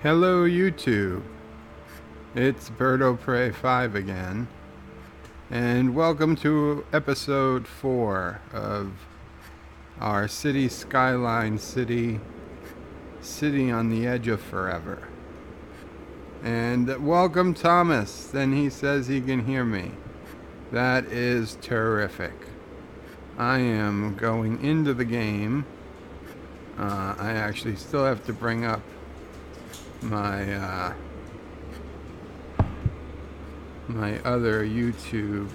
Hello YouTube, it's Birdo Prey 5 again, and welcome to episode 4 of our Cities Skylines city on the edge of forever. And welcome Thomas, then he says he can hear me. That is terrific. I am going into the game. I actually still have to bring up my my other YouTube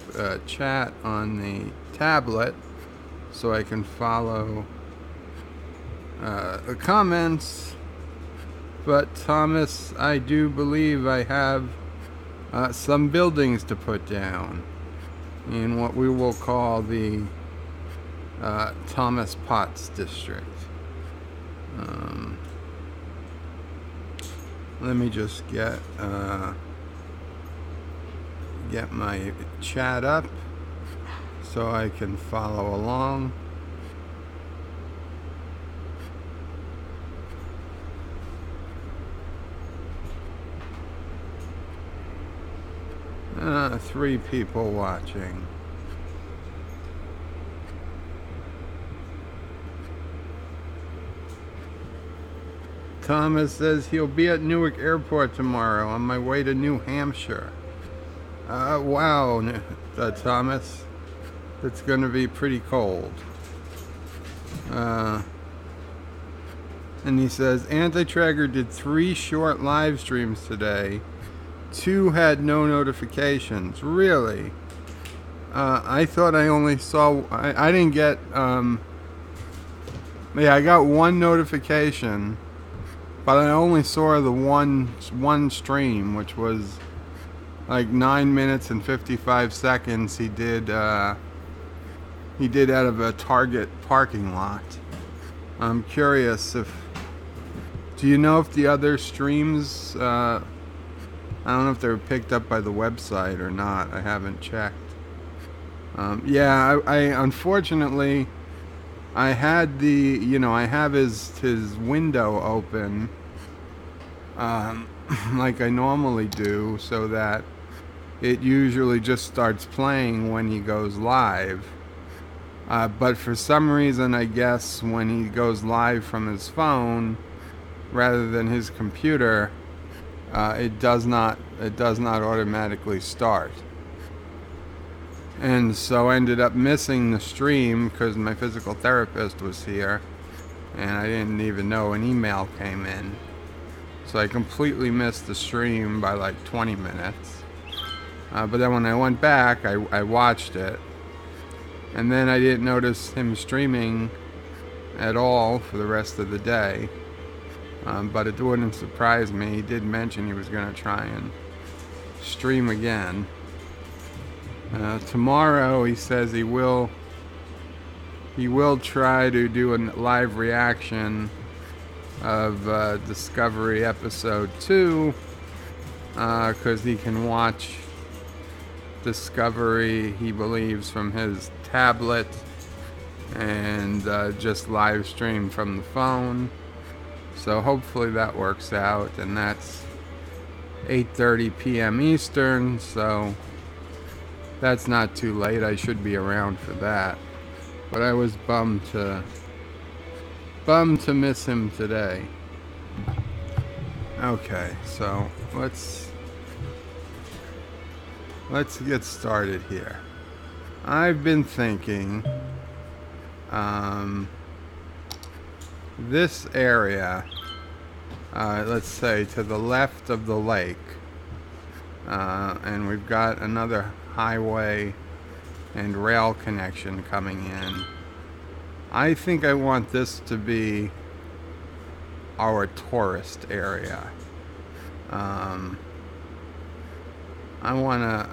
chat on the tablet so I can follow the comments. But Thomas, I do believe I have some buildings to put down in what we will call the Thomas Potts district. Let me just get my chat up so I can follow along. Three people watching. Thomas says he'll be at Newark Airport tomorrow on my way to New Hampshire. Wow, Thomas. It's going to be pretty cold. And he says, Anti-Tracker did 3 short live streams today. 2 had no notifications. Really? I thought I only saw... I didn't get... yeah, I got 1 notification. But I only saw the one stream, which was like 9 minutes and 55 seconds. He did out of a Target parking lot. I'm curious if... Do you know if the other streams... I don't know if they were picked up by the website or not. I haven't checked. Yeah, I unfortunately... I had the... I have his window open... like I normally do, so that it usually just starts playing when he goes live. But for some reason, I guess when he goes live from his phone rather than his computer, it does not automatically start. And so I ended up missing the stream because my physical therapist was here, and I didn't even know an email came in. So I completely missed the stream by like 20 minutes. But then when I went back, I watched it. And then I didn't notice him streaming at all for the rest of the day. But it wouldn't surprise me. He did mention he was going to try and stream again. Tomorrow he says he will try to do a live reaction of Discovery episode 2 because he can watch Discovery, he believes, from his tablet and just live stream from the phone. So hopefully that works out, and that's 8:30 p.m. Eastern, so that's not too late. I should be around for that, but I was bummed to miss him today. Okay, so let's get started here. I've been thinking this area, let's say to the left of the lake, and we've got another highway and rail connection coming in. I think I want this to be our tourist area. I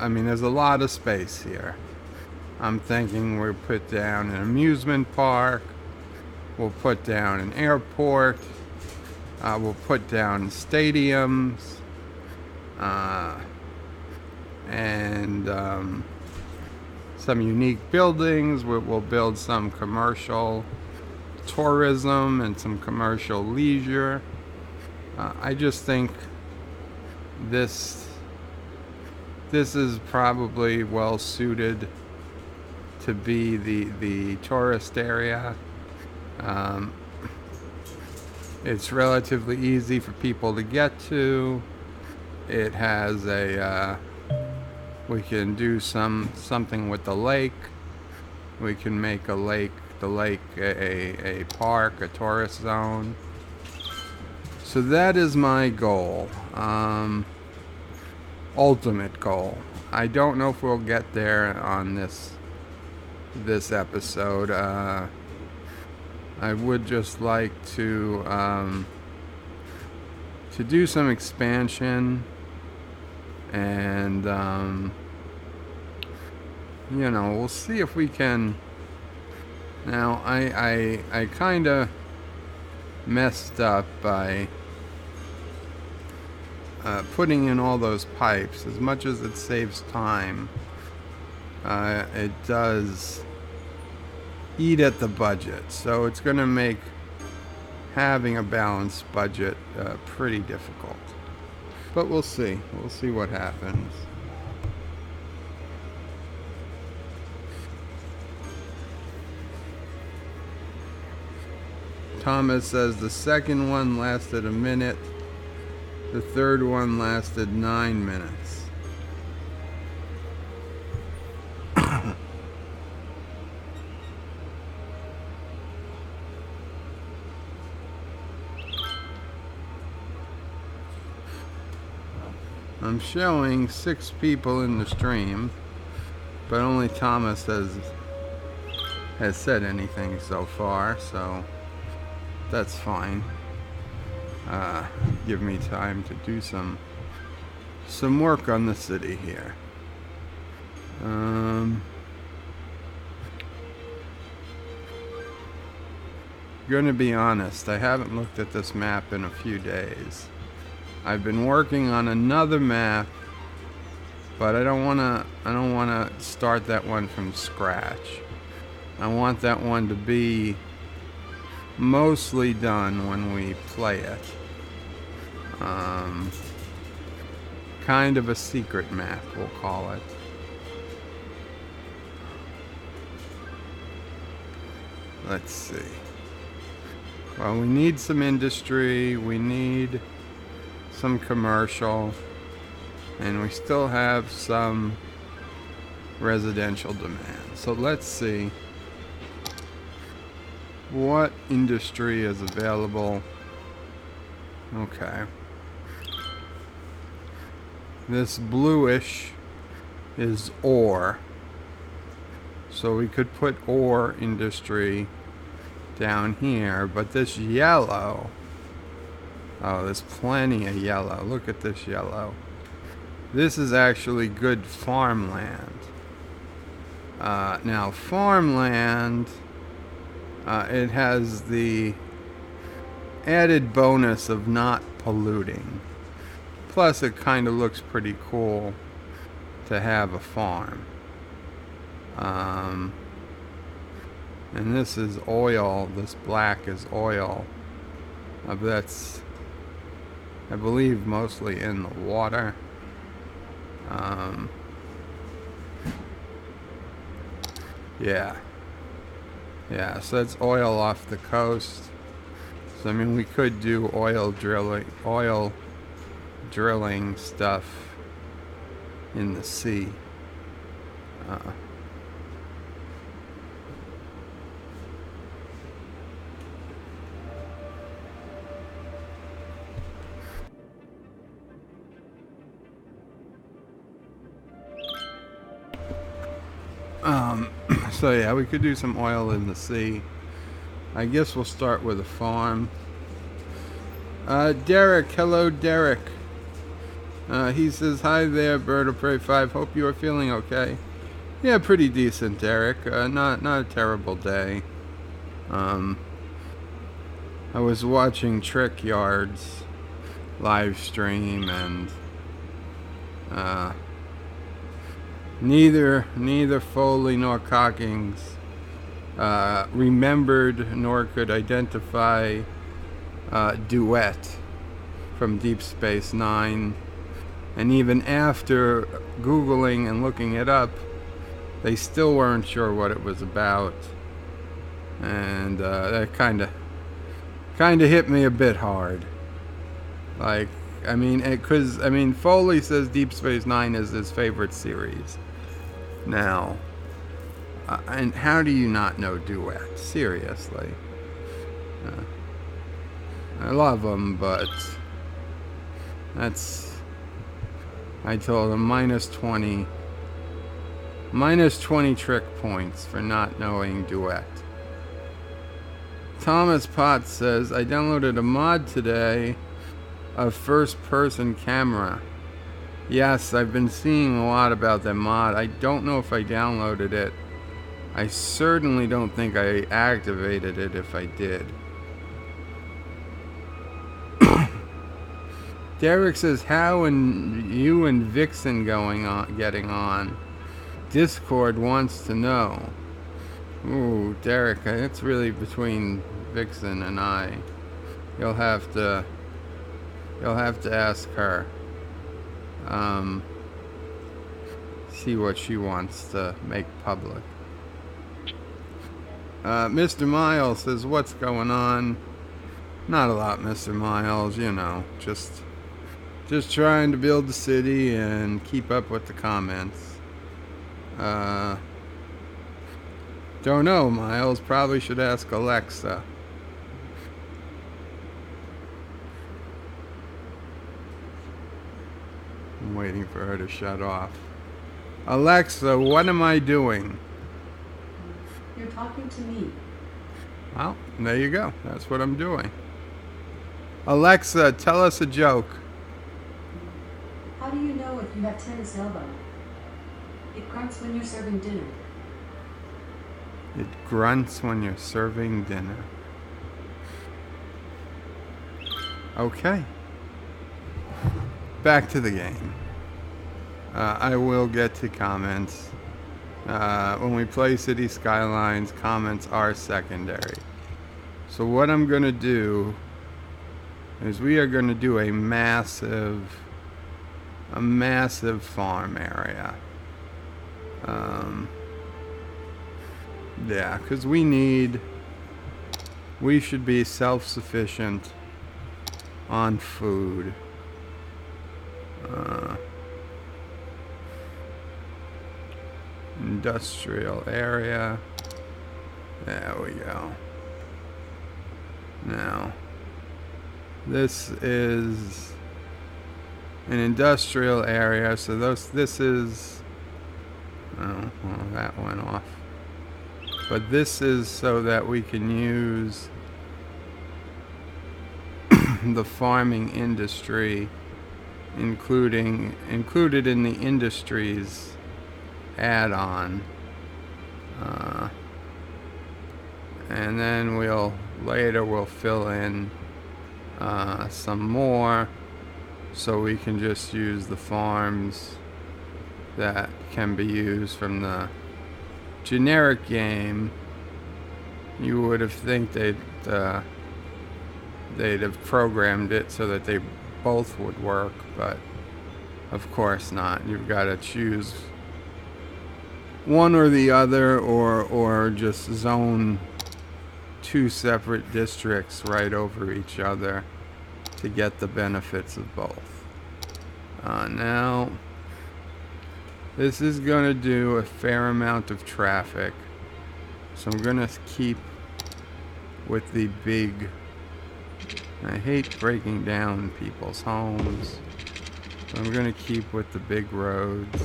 mean, there's a lot of space here. I'm thinking we'll put down an amusement park, we'll put down an airport, we'll put down stadiums, and some unique buildings. We'll build some commercial tourism and some commercial leisure. I just think this is probably well suited to be the tourist area. Um, it's relatively easy for people to get to. It has we can do something with the lake. We can make the lake a park, a tourist zone. So that is my goal. Ultimate goal. I don't know if we'll get there on this episode. I would just like to do some expansion, and we'll see if we can. Now I kind of messed up by putting in all those pipes. As much as it saves time, it does eat at the budget. So it's going to make having a balanced budget pretty difficult. But we'll see. We'll see what happens. Thomas says the second one lasted a minute. The third one lasted 9 minutes. I'm showing 6 people in the stream, but only Thomas has said anything so far, so that's fine. Give me time to do some work on the city here. Gonna be honest, I haven't looked at this map in a few days. I've been working on another map, but I don't wanna start that one from scratch. I want that one to be mostly done when we play it. Kind of a secret map, we'll call it. Let's see. Well, we need some industry, we need some commercial, and we still have some residential demand. So let's see what industry is available. Okay. This bluish is ore. So we could put ore industry down here, but this yellow, oh, there's plenty of yellow. Look at this yellow. This is actually good farmland. Now farmland, it has the added bonus of not polluting. Plus it kind of looks pretty cool to have a farm. And this is oil. This black is oil. That's, I believe, mostly in the water. Yeah, so that's oil off the coast. So I mean, we could do oil drilling stuff in the sea. So yeah, we could do some oil in the sea. I guess we'll start with a farm. Derek, hello Derek. He says, hi there, Bird of Prey 5. Hope you are feeling okay. Yeah, pretty decent, Derek. Not a terrible day. I was watching Trick Yard's live stream, and neither Foley nor Cockings remembered nor could identify Duet from Deep Space Nine. And even after Googling and looking it up, they still weren't sure what it was about. And that kind of hit me a bit hard. Like, I mean, because Foley says Deep Space Nine is his favorite series. Now, and how do you not know Duet? Seriously. I love them, but I told him minus 20 trick points for not knowing Duet. Thomas Potts says, I downloaded a mod today of first-person camera. Yes, I've been seeing a lot about that mod. I don't know if I downloaded it. I certainly don't think I activated it if I did. Derek says, how and you and Vixen getting on? Discord wants to know. Ooh, Derek, it's really between Vixen and I. You'll have to ask her. See what she wants to make public. Mr. Miles says, what's going on? Not a lot, Mr. Miles, you know, just trying to build the city and keep up with the comments. Don't know, Miles. Probably should ask Alexa. I'm waiting for her to shut off. Alexa, what am I doing? You're talking to me. Well, there you go. That's what I'm doing. Alexa, tell us a joke. How do you know if you have tennis elbow? It grunts when you're serving dinner. It grunts when you're serving dinner. Okay. Back to the game. I will get to comments. When we play Cities Skylines, comments are secondary. So what I'm going to do is we are going to do a massive farm area. Yeah, because we should be self-sufficient on food. Industrial area. There we go. Now, this is an industrial area, so this is... Oh, well, that went off. But this is so that we can use the farming industry, included in the industries add-on. And then later we'll fill in some more, so we can just use the farms that can be used from the generic game. You would have they'd have programmed it so that they both would work, but of course not. You've got to choose one or the other, or just zone two separate districts right over each other to get the benefits of both. Now, this is going to do a fair amount of traffic, so I'm going to keep with the big... I hate breaking down people's homes, so I'm going to keep with the big roads.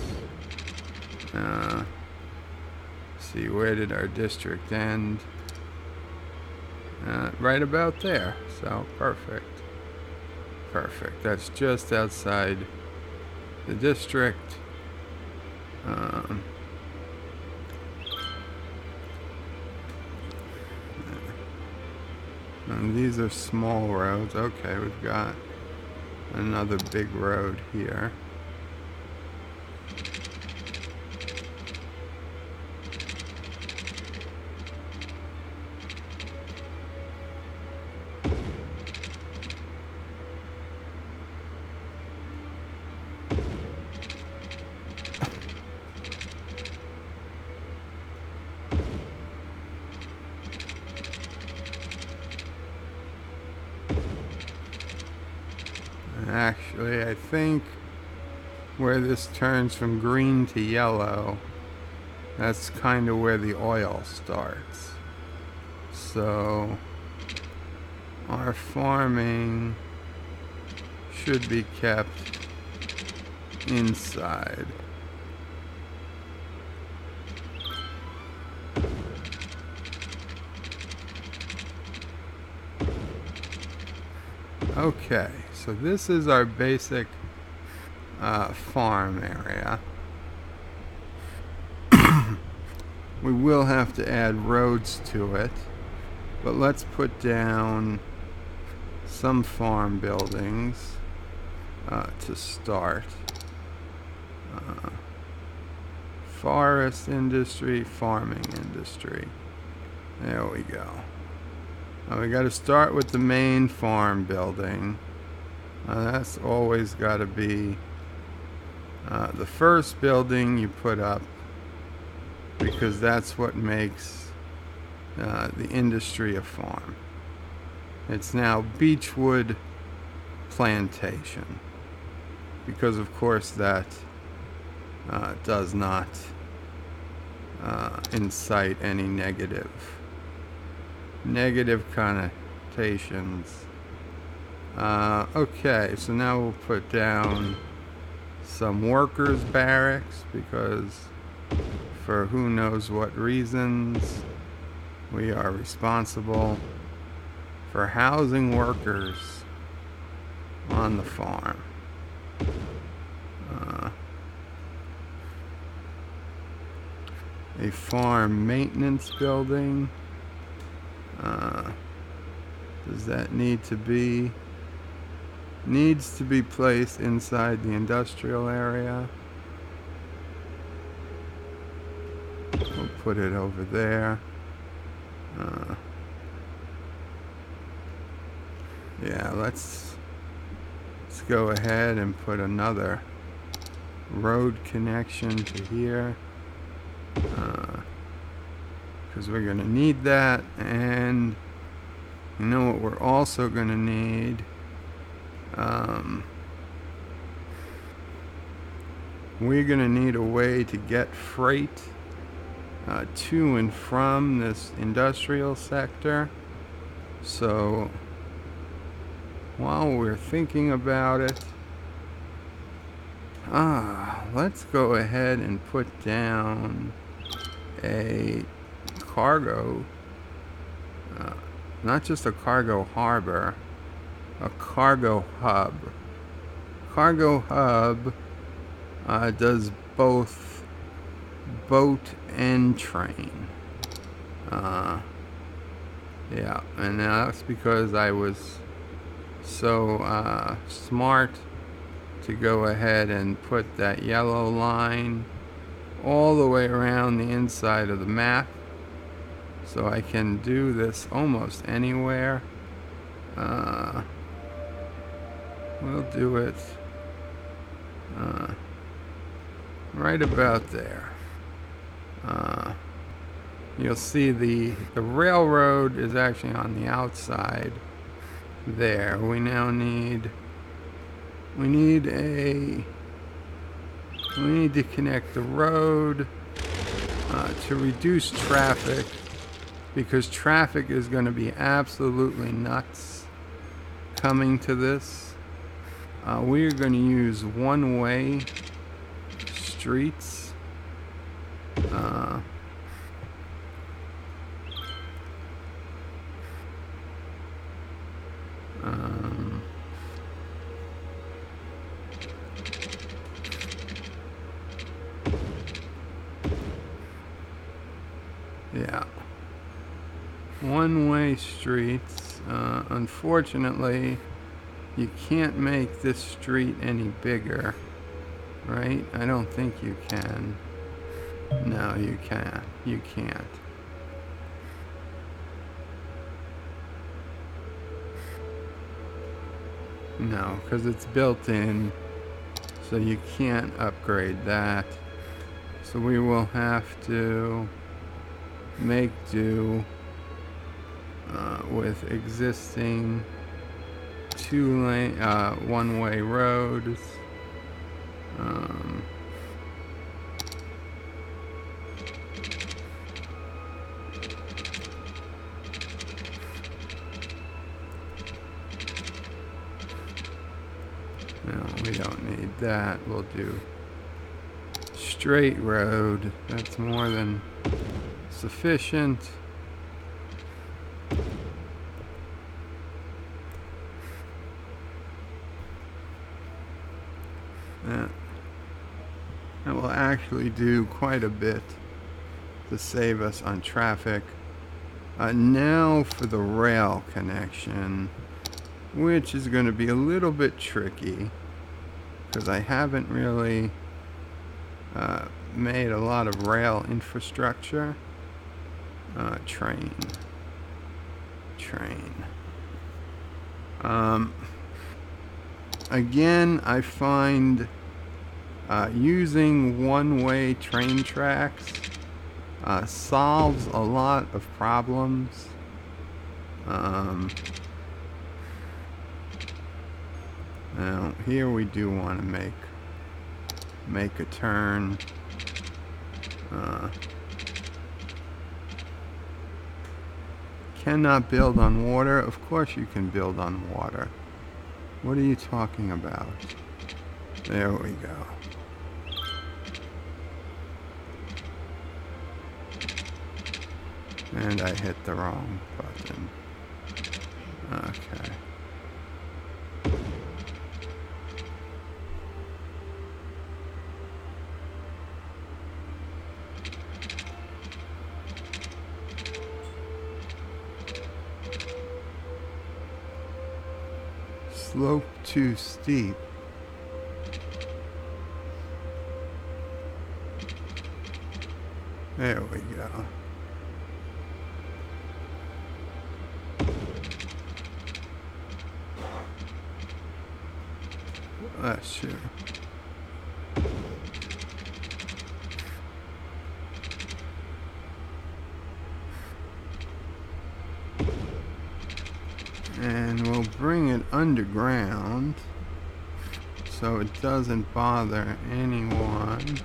See, where did our district end? Right about there, so perfect. Perfect, that's just outside the district. And these are small roads. Okay, we've got another big road here. think where this turns from green to yellow, that's kind of where the oil starts. So our farming should be kept inside. Okay, so this is our basic farm area. We will have to add roads to it, but let's put down some farm buildings to start. Forest industry, farming industry. There we go. Now we got to start with the main farm building. That's always got to be the first building you put up, because that's what makes the industry a farm. It's now Beechwood Plantation, because of course that does not incite any negative connotations. Okay, so now we'll put down some workers' barracks, because for who knows what reasons we are responsible for housing workers on the farm. A farm maintenance building. Does that need to be? Needs to be placed inside the industrial area. We'll put it over there. Yeah, let's go ahead and put another road connection to here, because we're gonna need that. And you know what we're also gonna need? We're gonna need a way to get freight to and from this industrial sector. So while we're thinking about it, let's go ahead and put down a cargo, not just a cargo harbor, a cargo hub. Cargo hub does both boat and train. Yeah, and that's because I was so smart to go ahead and put that yellow line all the way around the inside of the map, so I can do this almost anywhere. We'll do it right about there. You'll see the railroad is actually on the outside there. We now need to connect the road to reduce traffic, because traffic is going to be absolutely nuts coming to this. We're going to use one-way streets. Yeah, one-way streets. Unfortunately, you can't make this street any bigger, right? I don't think you can. No, you can't. You can't. No, because it's built in, so you can't upgrade that. So we will have to make do with existing one-way roads. Um, no, we don't need that. We'll do straight road. That's more than sufficient. That will actually do quite a bit to save us on traffic. Now for the rail connection, which is going to be a little bit tricky because I haven't really made a lot of rail infrastructure. Train. Again, I find using one-way train tracks solves a lot of problems. Now here we do want to make a turn. Cannot build on water. Of course you can build on water. What are you talking about? There we go. And I hit the wrong button. Okay. Slope too steep. There we go. Sure. And we'll bring it underground so it doesn't bother anyone.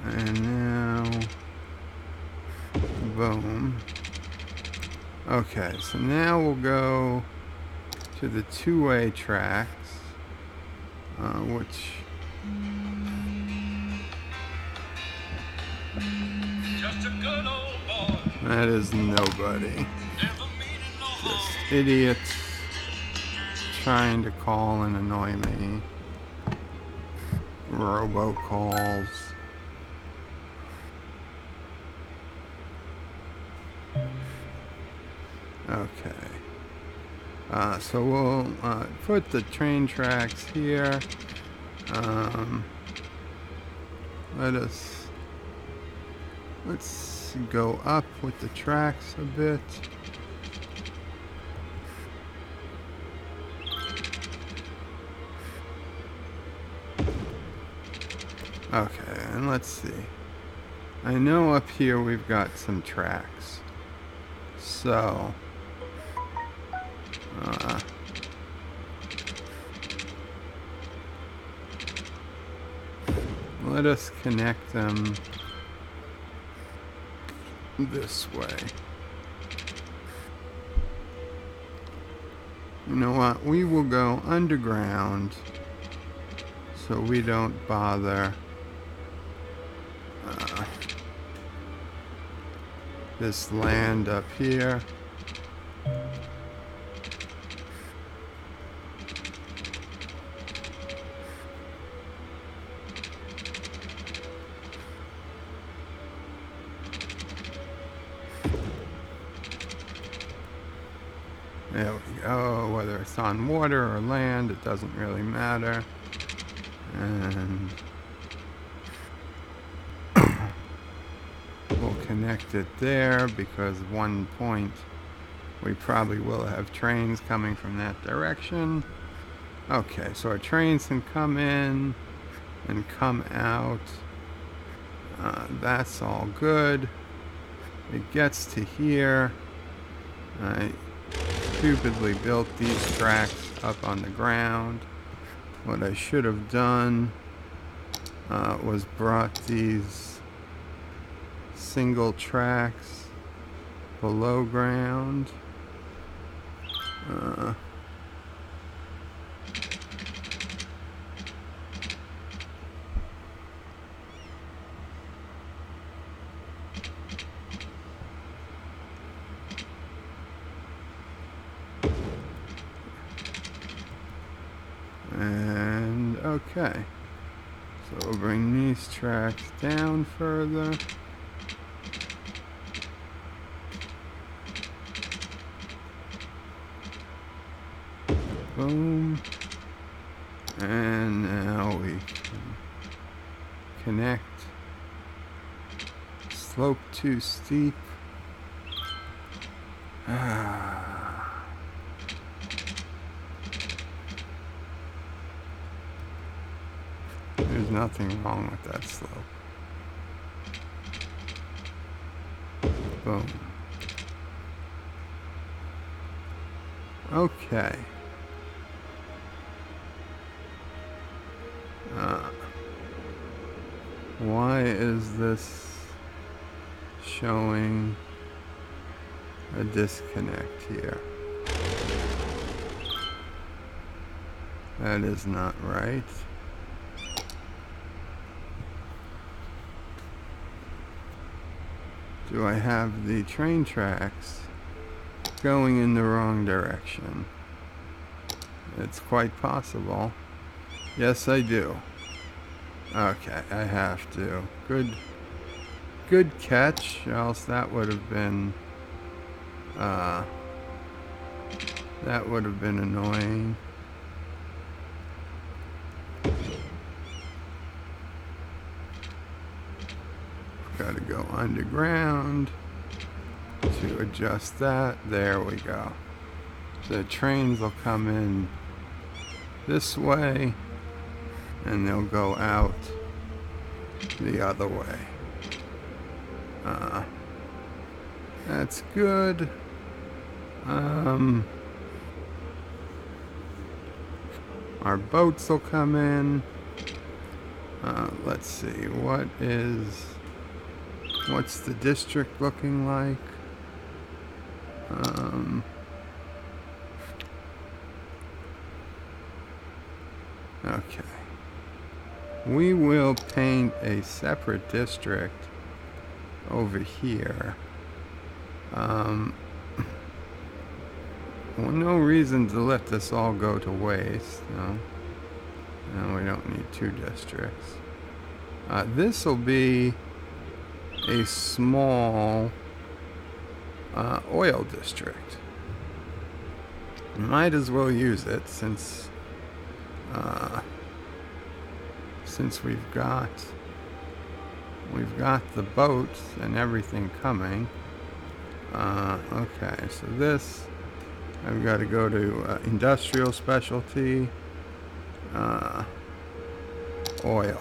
And now, boom. Okay, so now we'll go to the two-way tracks, which just a good old boy. That is nobody. Just idiots trying to call and annoy me. Robocalls. Okay. So we'll put the train tracks here. Let's go up with the tracks a bit. Okay, and let's see. I know up here we've got some tracks. So let us connect them this way. You know what? We will go underground so we don't bother this land up here. There we go. Whether it's on water or land, it doesn't really matter. And we'll connect it there because one point we probably will have trains coming from that direction. Okay, so our trains can come in and come out. That's all good. It gets to here. I stupidly built these tracks up on the ground. What I should have done was brought these single tracks below ground. And okay, so we'll bring these tracks down further. Boom. And now we can connect. Slope too steep. There's nothing wrong with that slope. Boom. Okay. Why is this showing a disconnect here? That is not right. Do I have the train tracks going in the wrong direction? It's quite possible. Yes, I do. Okay, I have to. Good catch, else that would have been annoying. Got to go underground to adjust that. There we go. So the trains will come in this way and they'll go out the other way. That's good. Our boats will come in. Let's see, what's the district looking like? Okay. We will paint a separate district over here. Well, no reason to let this all go to waste. No, we don't need two districts. This will be a small oil district. Might as well use it since we've got the boats and everything coming. Okay, so this I've got to go to industrial specialty, oil.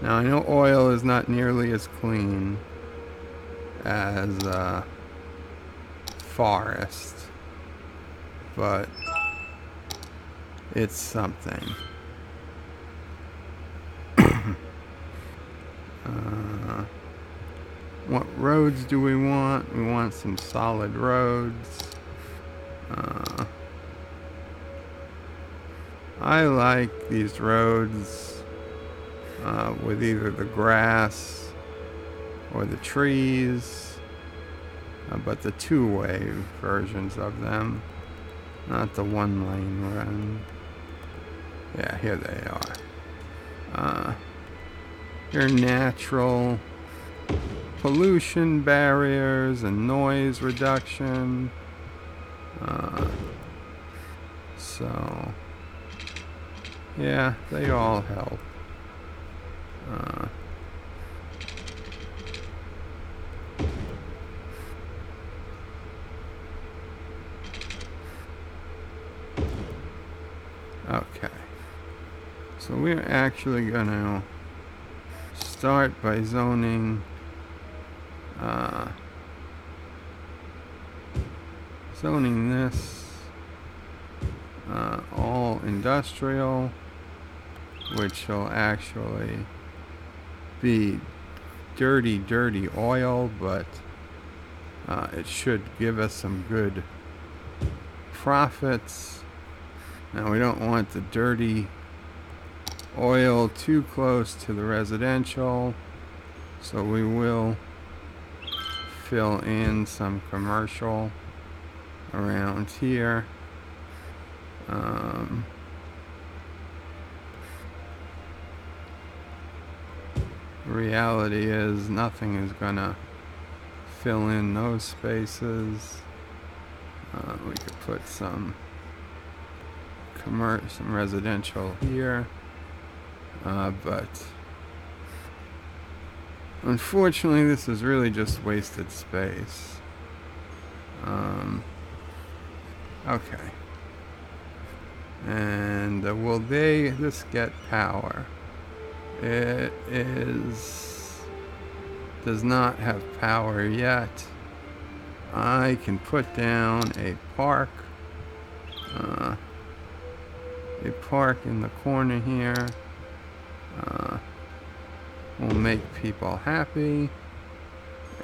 Now I know oil is not nearly as clean as forest, but it's something. What roads do we want? We want some solid roads. I like these roads with either the grass or the trees, but the two-way versions of them, not the one-lane run. Yeah, here they are. They're natural pollution barriers and noise reduction. So, yeah, they all help. Okay. So we're actually going to start by zoning all industrial, which will actually be dirty oil, but it should give us some good profits. Now we don't want the dirty oil too close to the residential, so we will fill in some commercial around here. Reality is nothing is gonna fill in those spaces. We could put some residential here, but unfortunately this is really just wasted space. Okay. And will this get power? It does not have power yet. I can put down a park in the corner here. Will make people happy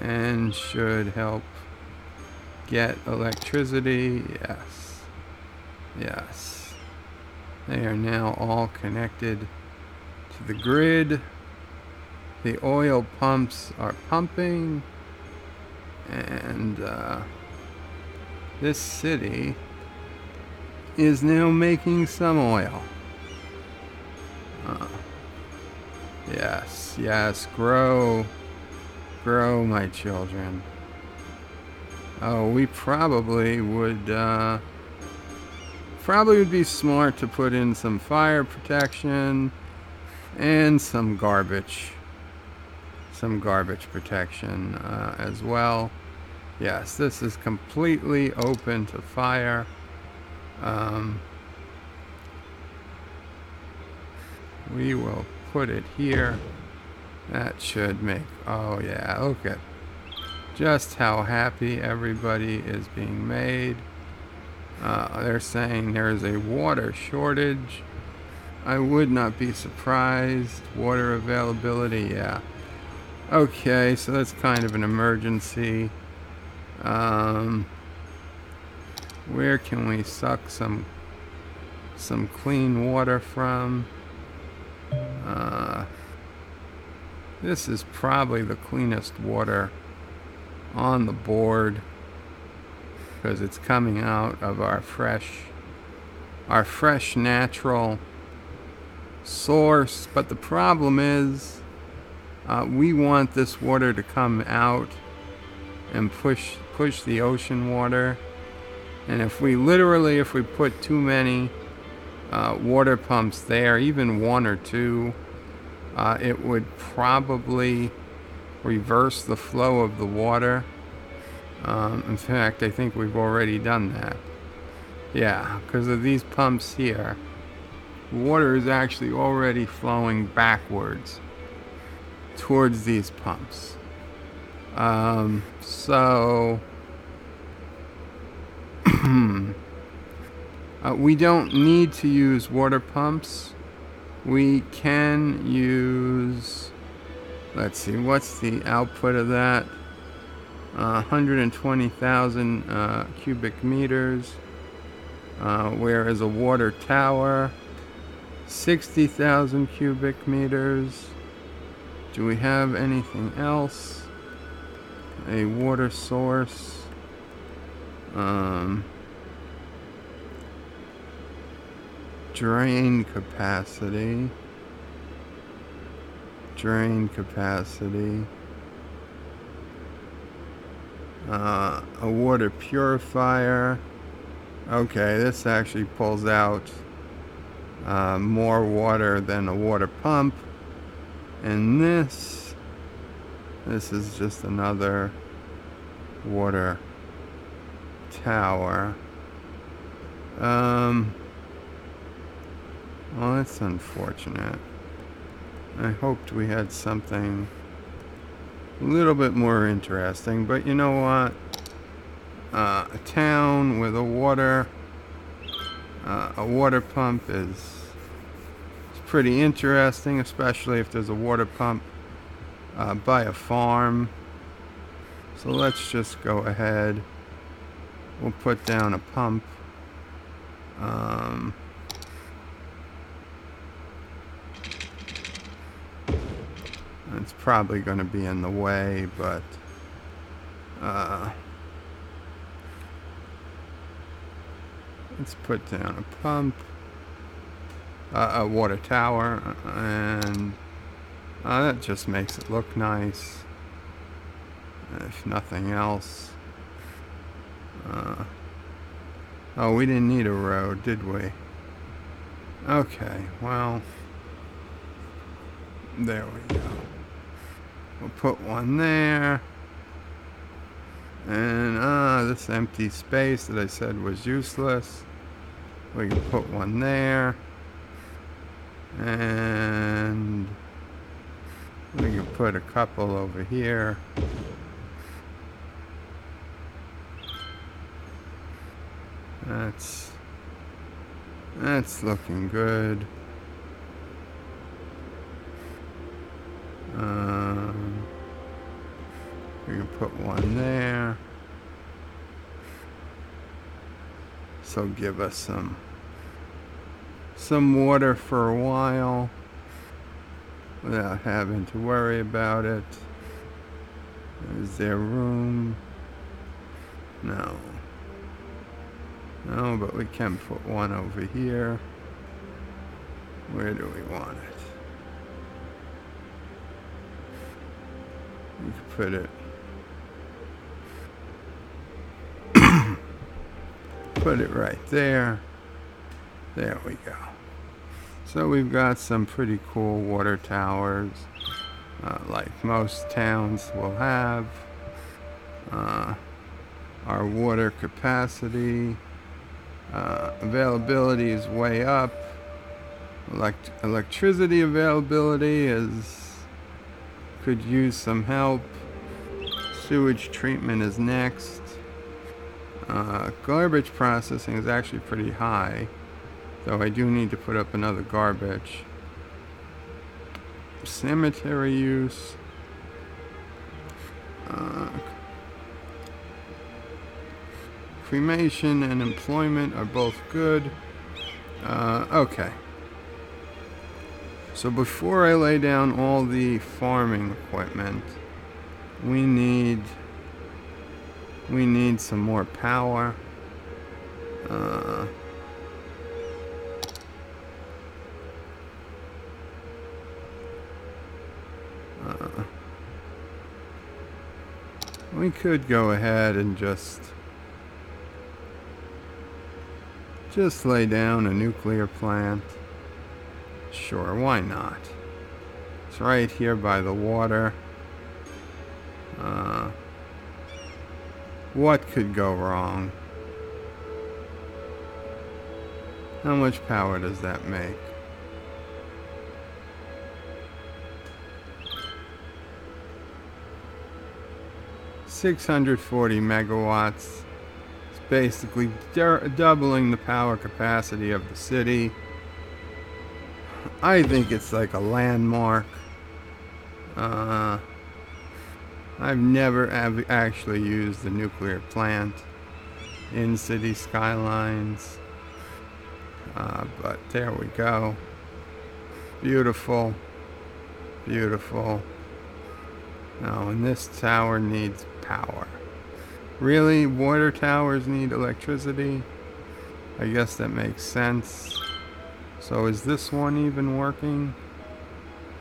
and should help get electricity. Yes. They are now all connected to the grid. The oil pumps are pumping, and this city is now making some oil. Yes, grow, my children. Oh, we probably would be smart to put in some fire protection and some garbage protection as well. Yes, this is completely open to fire. We will put it here. That should make, oh yeah, look at just how happy everybody is being made. They're saying there is a water shortage. I would not be surprised. Water availability, yeah. Okay, so that's kind of an emergency. Where can we suck some clean water from? This is probably the cleanest water on the board because it's coming out of our fresh natural source. But the problem is we want this water to come out and push the ocean water. And if we put too many water pumps there, even one or two, it would probably reverse the flow of the water. In fact, I think we've already done that. Yeah, because of these pumps here, water is actually already flowing backwards towards these pumps. So we don't need to use water pumps. We can use, let's see, what's the output of that? 120,000 cubic meters. Whereas a water tower, 60,000 cubic meters. Do we have anything else? A water source. Drain capacity. A water purifier. Okay, this actually pulls out more water than a water pump. And this is just another water tower. Well, that's unfortunate. I hoped we had something a little bit more interesting, but you know what? A town with a water A water pump is pretty interesting, especially if there's a water pump by a farm. So let's just go ahead. We'll put down a pump. It's probably going to be in the way, but let's put down a pump, a water tower, and that just makes it look nice, if nothing else. Oh, we didn't need a road, did we? Okay, well, there we go. We'll put one there. And this empty space that I said was useless, we can put one there. And we can put a couple over here. That's looking good. We can put one there. So give us some water for a while without having to worry about it. Is there room? No. No, but we can put one over here. Where do we want it? We can put it. Put it right there. There we go. So we've got some pretty cool water towers, like most towns will have. Our water capacity, availability is way up. Electricity availability could use some help. Sewage treatment is next. Garbage processing is actually pretty high, though I do need to put up another garbage. Cemetery use. Cremation and employment are both good. Okay. So before I lay down all the farming equipment, we need some more power. We could go ahead and just lay down a nuclear plant. Sure, why not? It's right here by the water. What could go wrong? How much power does that make? $640 megawatts. It's basically doubling the power capacity of the city. I think it's like a landmark. I've never actually used the nuclear plant in Cities Skylines. But there we go. Beautiful. Beautiful. Oh, and this tower needs power. Really? Water towers need electricity? I guess that makes sense. So is this one even working?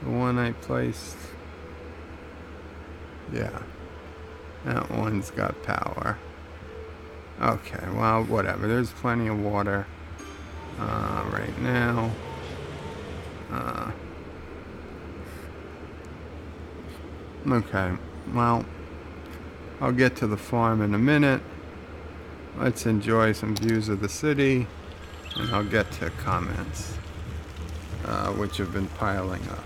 The one I placed? Yeah. That one's got power. Okay, well, whatever. There's plenty of water right now. Okay, well, I'll get to the farm in a minute. Let's enjoy some views of the city, and I'll get to comments, which have been piling up.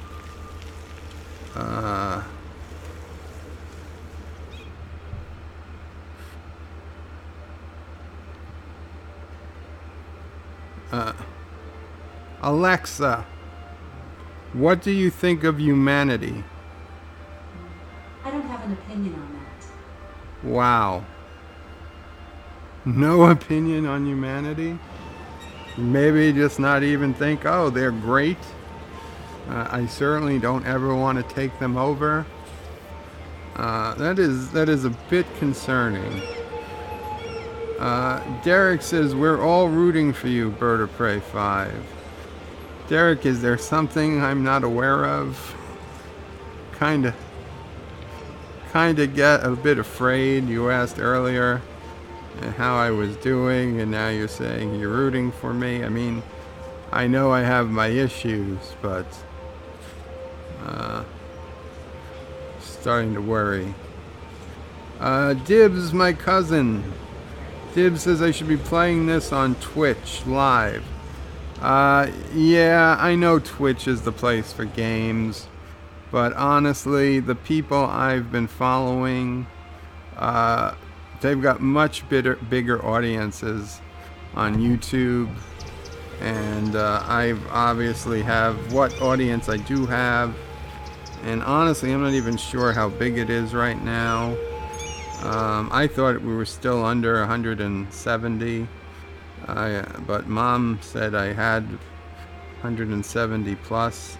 Alexa, what do you think of humanity? I don't have an opinion on that. Wow. No opinion on humanity? Maybe just not even think, oh, they're great. I certainly don't ever want to take them over. That is a bit concerning. Derek says, we're all rooting for you, Bird of Prey 5. Derek, is there something I'm not aware of? Kinda get a bit afraid. You asked earlier how I was doing, and now you're saying you're rooting for me. I mean, I know I have my issues, but starting to worry. Dibs, my cousin. Dibs says I should be playing this on Twitch live. Yeah, I know Twitch is the place for games, but honestly, the people I've been following, they've got much bigger audiences on YouTube, and I obviously have what audience I do have, and honestly, I'm not even sure how big it is right now. I thought we were still under 170. But Mom said I had 170 plus.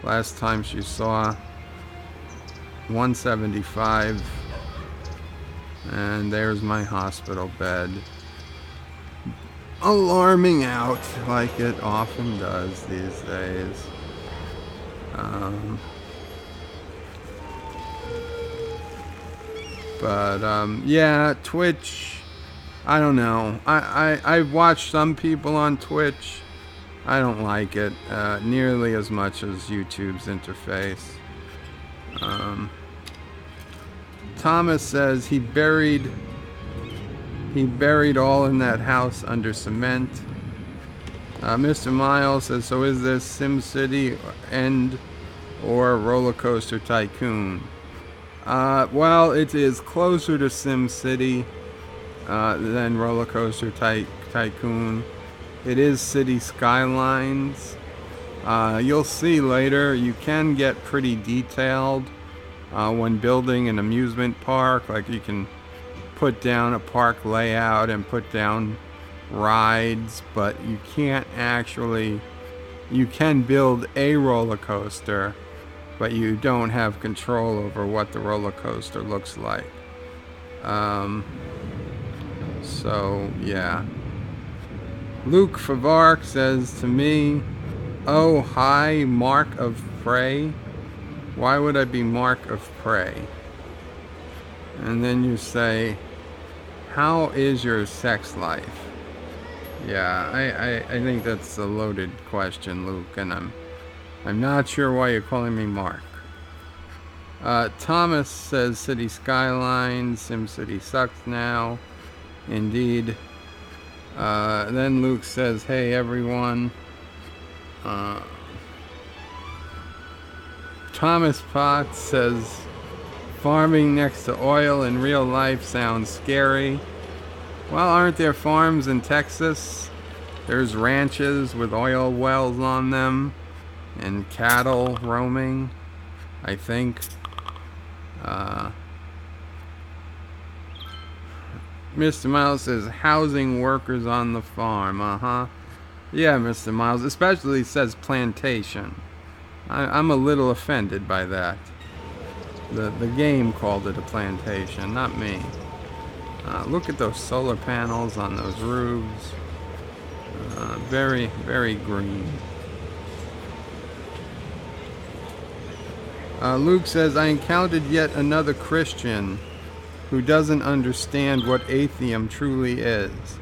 Last time she saw 175. And there's my hospital bed. Alarming out like it often does these days. Yeah, Twitch, I don't know. I've watched some people on Twitch. I don't like it nearly as much as YouTube's interface. Thomas says he buried all in that house under cement. Mr. Miles says, so is this SimCity End or Roller Coaster Tycoon? Well, it is closer to SimCity than Roller Coaster Tycoon. It is Cities Skylines. You'll see later, you can get pretty detailed when building an amusement park. Like you can put down a park layout and put down rides, but you can't actually, you can build a roller coaster, but you don't have control over what the roller coaster looks like. So yeah. Luke Favark says to me, oh hi, Mark of Prey. Why would I be Mark of Prey? And then you say, how is your sex life? Yeah, I think that's a loaded question, Luke, and I'm not sure why you're calling me Mark. Thomas says City Skylines, SimCity sucks now. Indeed. Then Luke says, hey everyone. Thomas Potts says, farming next to oil in real life sounds scary. Well, aren't there farms in Texas? There's ranches with oil wells on them and cattle roaming, I think. Mr. Miles says, housing workers on the farm. Yeah, Mr. Miles, especially says plantation. I'm a little offended by that. The game called it a plantation, not me. Look at those solar panels on those roofs. Very, very green. Luke says, I encountered yet another Christian who doesn't understand what atheism truly is.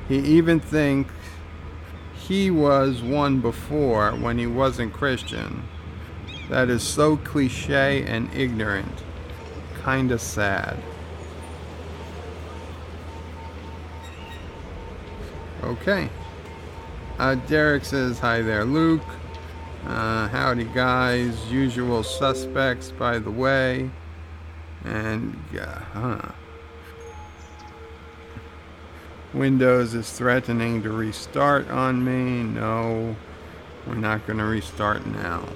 He even thinks he was one before when he wasn't Christian. That is so cliche and ignorant. Kinda sad. Okay. Derek says, hi there, Luke. Howdy, guys. Usual suspects, by the way. And, Windows is threatening to restart on me. No, we're not going to restart now.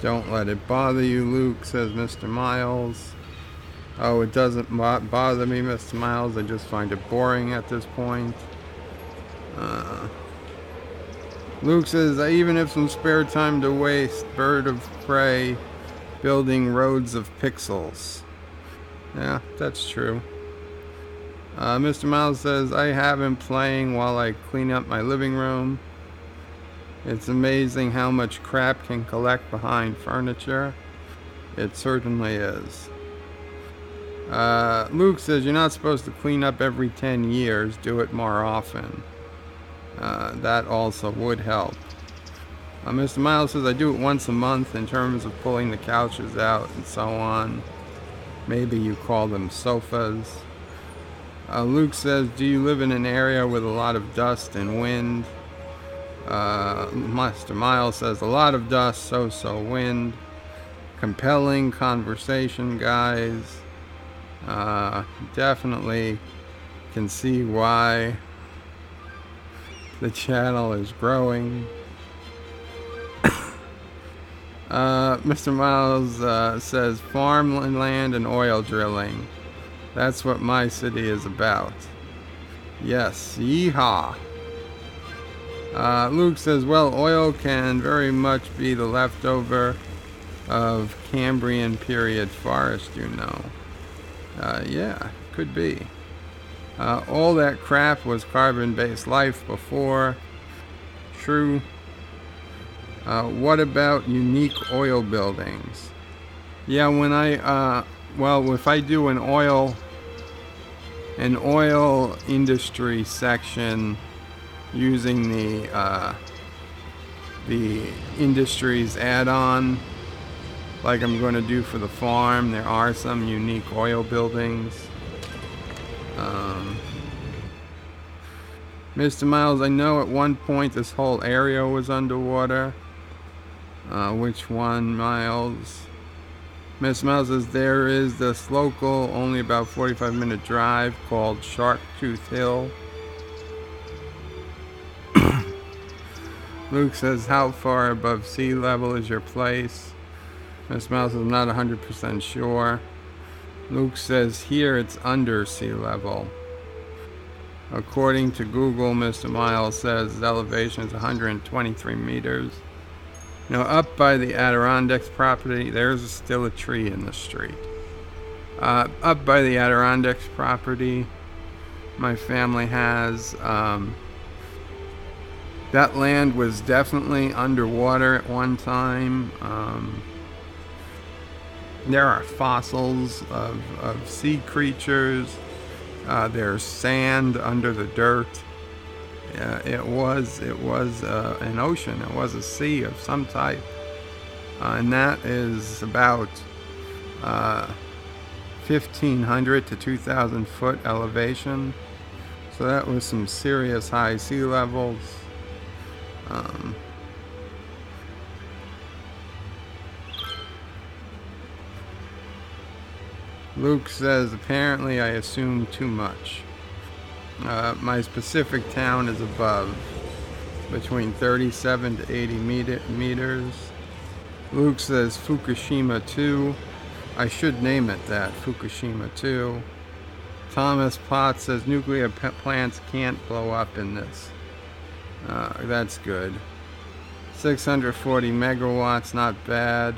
Don't let it bother you, Luke, says Mr. Miles. Oh, it doesn't bother me, Mr. Miles. I just find it boring at this point. Luke says, I even have some spare time to waste. Bird of prey, building roads of pixels. Yeah, that's true. Mr. Miles says, I have him playing while I clean up my living room. It's amazing how much crap can collect behind furniture. It certainly is. Luke says, you're not supposed to clean up every 10 years. Do it more often. That also would help. Mr. Miles says, I do it once a month in terms of pulling the couches out and so on. Maybe you call them sofas. Luke says, do you live in an area with a lot of dust and wind? Mr. Miles says, a lot of dust, so wind. Compelling conversation, guys. Definitely can see why the channel is growing. Mr. Miles says farmland and oil drilling. That's what my city is about. Yes, yeehaw. Luke says, well, oil can very much be the leftover of Cambrian period forest, you know. Yeah, could be. All that crap was carbon-based life before. True. What about unique oil buildings? Yeah, when if I do an oil industry section using the industries add-on, like I'm going to do for the farm, there are some unique oil buildings. Mr. Miles, I know at one point this whole area was underwater. Which one, Miles? Mr. Miles says there is this local, only about 45-minute drive called Sharktooth Hill. Luke says, how far above sea level is your place? Mr. Miles says, I'm not 100% sure. Luke says here it's under sea level. According to Google, Mr. Miles says the elevation is 123 meters. Now, up by the Adirondacks property, there's still a tree in the street. Up by the Adirondacks property, my family has, that land was definitely underwater at one time. There are fossils of sea creatures. There's sand under the dirt. It was an ocean. It was a sea of some type, and that is about 1,500 to 2,000 foot elevation. So that was some serious high sea levels. Luke says, apparently I assume too much. My specific town is above, between 37 to 80 meters. Luke says Fukushima 2. I should name it that, Fukushima 2. Thomas Potts says nuclear plants can't blow up in this. That's good. 640 megawatts, not bad.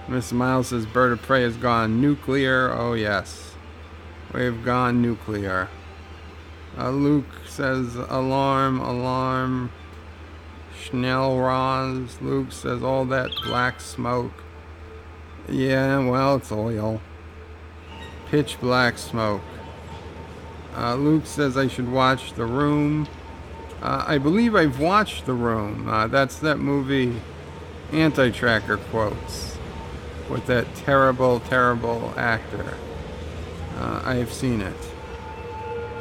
Mr. Miles says bird of prey has gone nuclear. Oh yes, we've gone nuclear. Luke says alarm. Schnellroz. Luke says all that black smoke. Yeah, well, it's oil. Pitch black smoke. Luke says I should watch The Room. I believe I've watched The Room. That's that movie Anti-Tracker quotes with that terrible actor. I have seen it.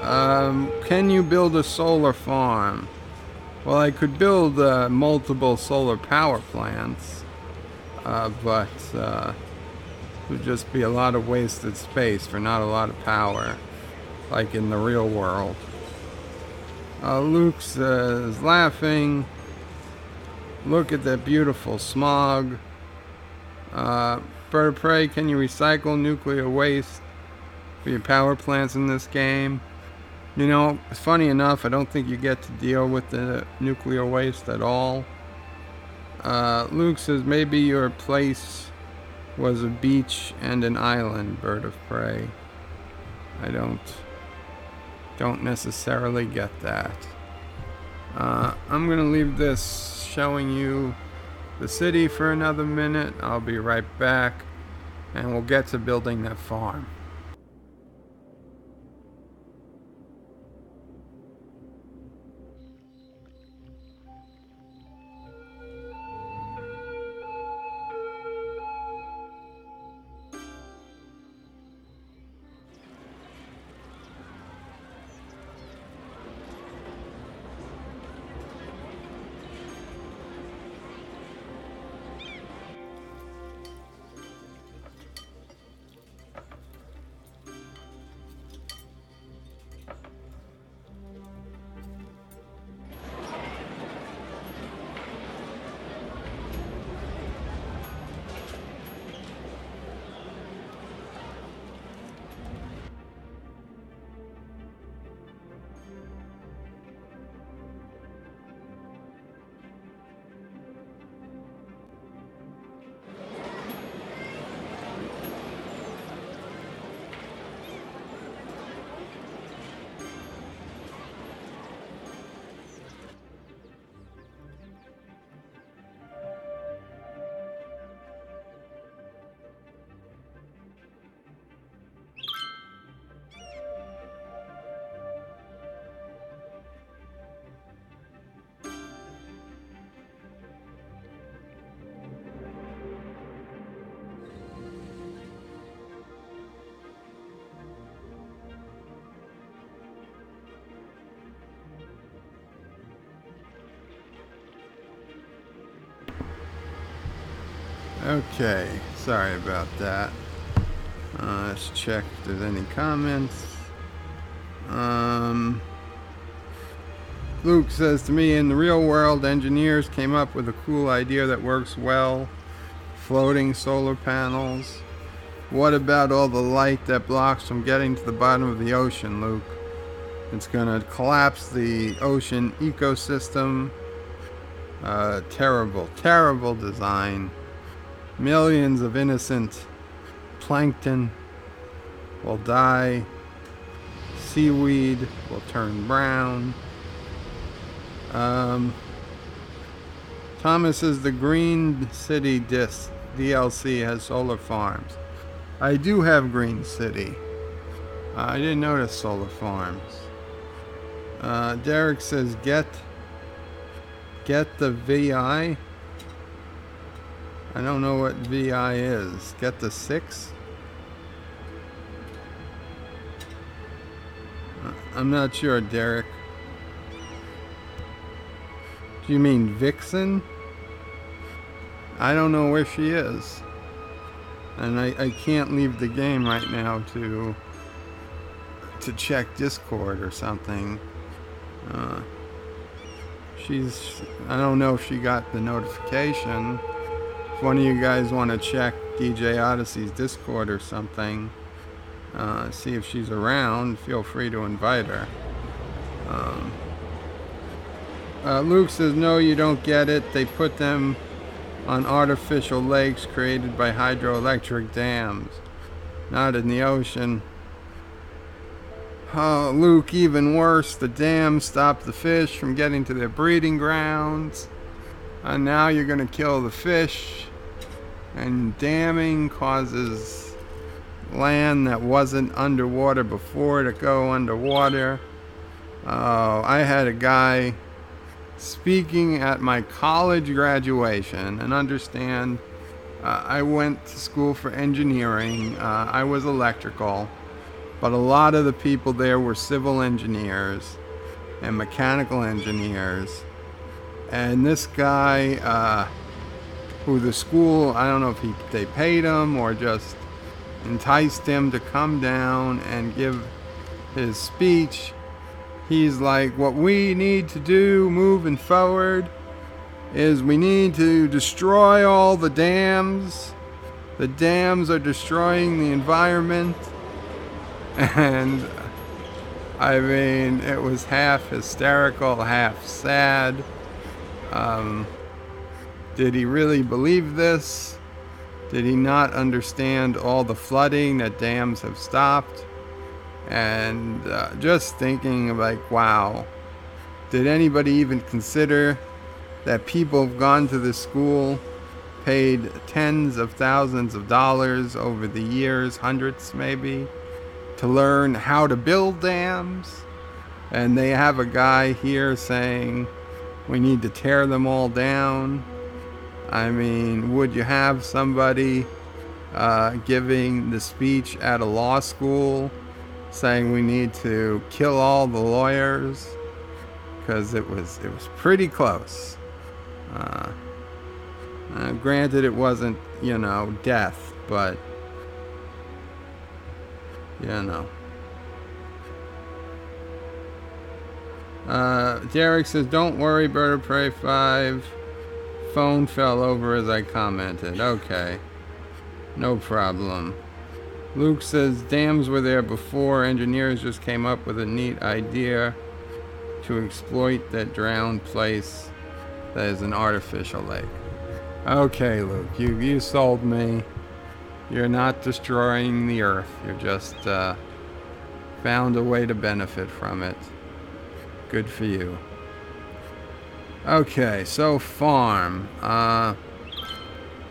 Can you build a solar farm? Well, I could build multiple solar power plants, but Would just be a lot of wasted space for not a lot of power, like in the real world. Luke says, laughing, look at that beautiful smog. Bird of Prey, can you recycle nuclear waste for your power plants in this game? You know, funny enough, I don't think you get to deal with the nuclear waste at all. Luke says, maybe your place was a beach and an island, Bird of Prey. I don't necessarily get that. I'm gonna leave this showing you the city for another minute. I'll be right back, and we'll get to building that farm. Okay, sorry about that. Let's check if there's any comments. Luke says to me, in the real world, engineers came up with a cool idea that works well. Floating solar panels. What about all the light that blocks from getting to the bottom of the ocean, Luke? It's gonna collapse the ocean ecosystem. Terrible, terrible design. Millions of innocent plankton will die. Seaweed will turn brown. Thomas says the Green City DLC has solar farms. I do have Green City. I didn't notice solar farms. Derek says get the VI. I don't know what VI is. Get the 6? I'm not sure, Derek. Do you mean Vixen? I don't know where she is. And I can't leave the game right now to check Discord or something. I don't know if she got the notification. If one of you guys want to check DJ Odyssey's Discord or something, see if she's around, feel free to invite her. Luke says, no, you don't get it. They put them on artificial lakes created by hydroelectric dams, not in the ocean. Oh, Luke, even worse, the dams stop the fish from getting to their breeding grounds. And now you're going to kill the fish. And damming causes land that wasn't underwater before to go underwater. Oh, I had a guy speaking at my college graduation, and understand, I went to school for engineering. I was electrical. But a lot of the people there were civil engineers and mechanical engineers. And this guy, who the school, I don't know if they paid him or just enticed him to come down and give his speech. He's like, what we need to do moving forward is we need to destroy all the dams. The dams are destroying the environment. And I mean, it was half hysterical, half sad. Did he really believe this? Did he not understand all the flooding that dams have stopped? And just thinking like, wow, did anybody even consider that people have gone to this school, paid tens of thousands of dollars over the years, hundreds maybe, to learn how to build dams? And they have a guy here saying we need to tear them all down. I mean, would you have somebody giving the speech at a law school saying we need to kill all the lawyers? Because it was pretty close. Granted, it wasn't, death, but, Derek says, don't worry, Bird of Prey 5. Phone fell over as I commented. Okay. No problem. Luke says, dams were there before. Engineers just came up with a neat idea to exploit that drowned place that is an artificial lake. Okay, Luke, you sold me. You're not destroying the earth. You just found a way to benefit from it. Good for you. Okay, so farm.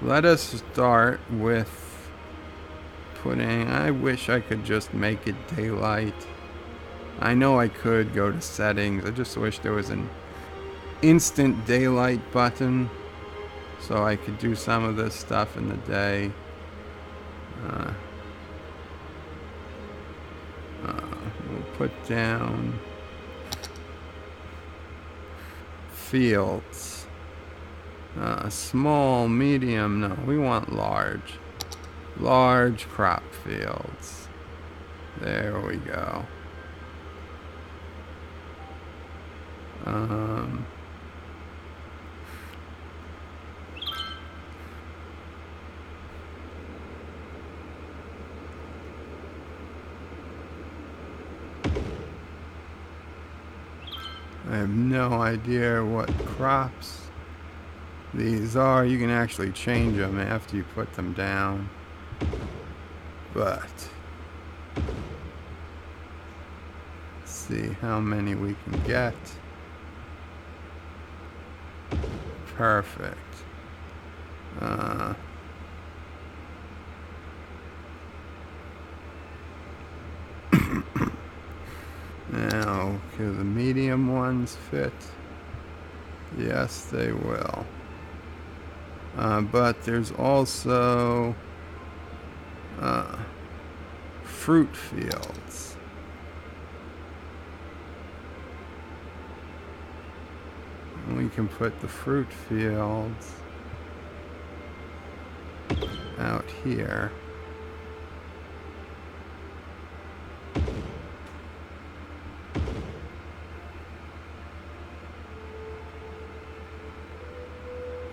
Let us start with putting... I wish I could just make it daylight. I know I could go to settings. I just wish there was an instant daylight button so I could do some of this stuff in the day. We'll put down fields. Small, medium, no, we want large. Large crop fields. There we go. I have no idea what crops these are. You can actually change them after you put them down. But let's see how many we can get. Perfect. Now, can the medium ones fit? Yes, they will. But there's also fruit fields. We can put the fruit fields out here.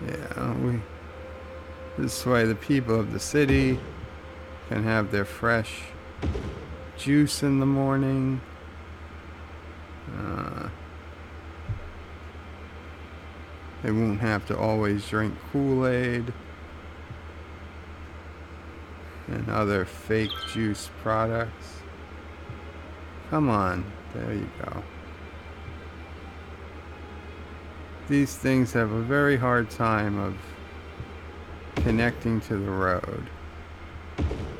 Yeah, this way the people of the city can have their fresh juice in the morning. They won't have to always drink Kool-Aid and other fake juice products. Come on, there you go. These things have a very hard time of connecting to the road.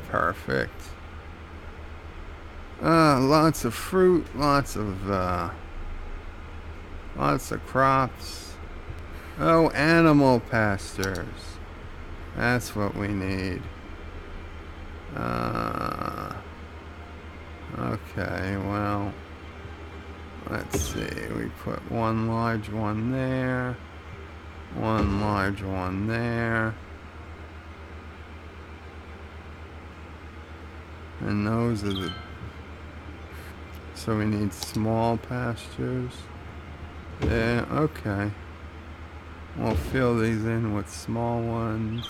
Perfect. Lots of fruit, lots of crops. Oh, animal pastures. That's what we need. Okay, well, let's see. We put one large one there. One large one there. And those are the... So we need small pastures. Yeah, okay. We'll fill these in with small ones.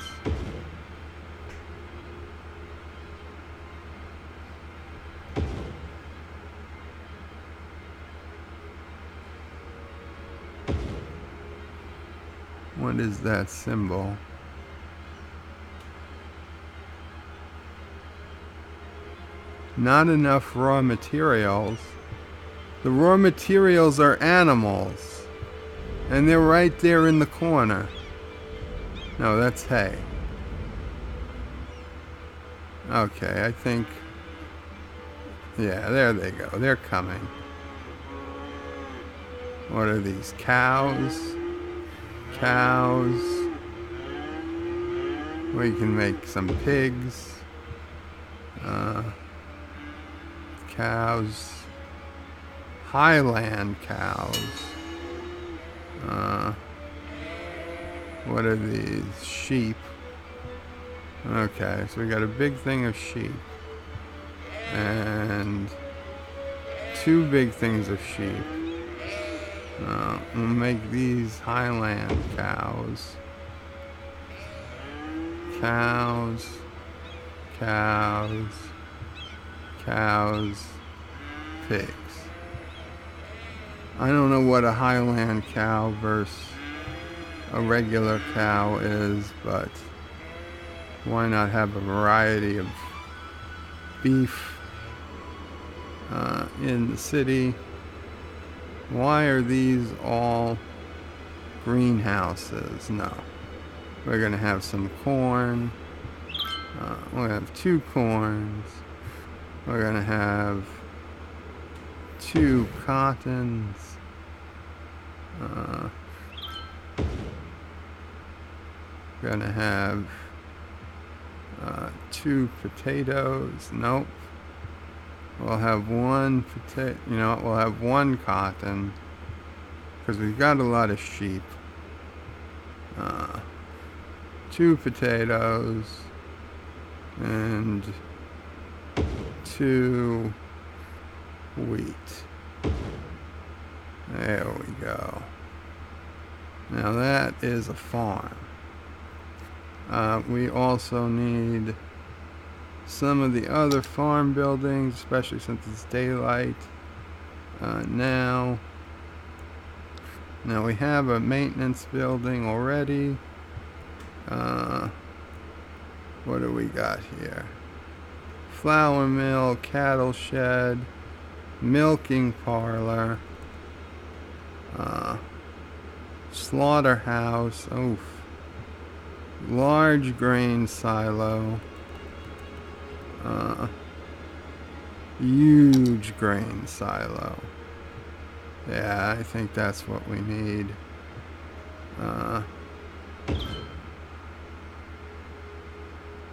What is that symbol? Not enough raw materials. The raw materials are animals. And they're right there in the corner. No, that's hay. Okay, I think... Yeah, there they go. They're coming. What are these? Cows? Cows. We can make some pigs. Cows. Highland cows. What are these? Sheep. Okay, so we got a big thing of sheep. And 2 big things of sheep. We'll make these Highland cows. Cows. Cows. Cows. Pigs. I don't know what a Highland cow versus a regular cow is, but why not have a variety of beef in the city? Why are these all greenhouses? No. We're going to have some corn. We'll have 2 corns. We're going to have 2 cottons. Going to have 2 potatoes. Nope. We'll have 1 potato. You know what? We'll have 1 cotton because we've got a lot of sheep. 2 potatoes and 2 wheat. There we go. Now that is a farm. We also need some of the other farm buildings, especially since it's daylight now. Now we have a maintenance building already. What do we got here? Flour mill, cattle shed, milking parlor, slaughterhouse, oof, large grain silo, huge grain silo. Yeah, I think that's what we need.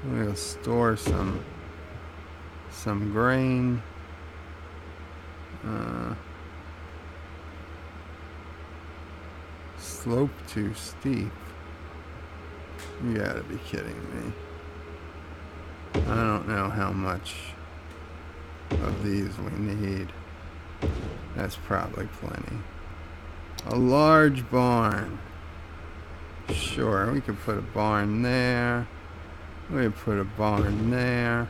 We'll store some grain. Slope too steep. You gotta be kidding me. I don't know how much of these we need. That's probably plenty. A large barn. Sure, we could put a barn there. We could put a barn there.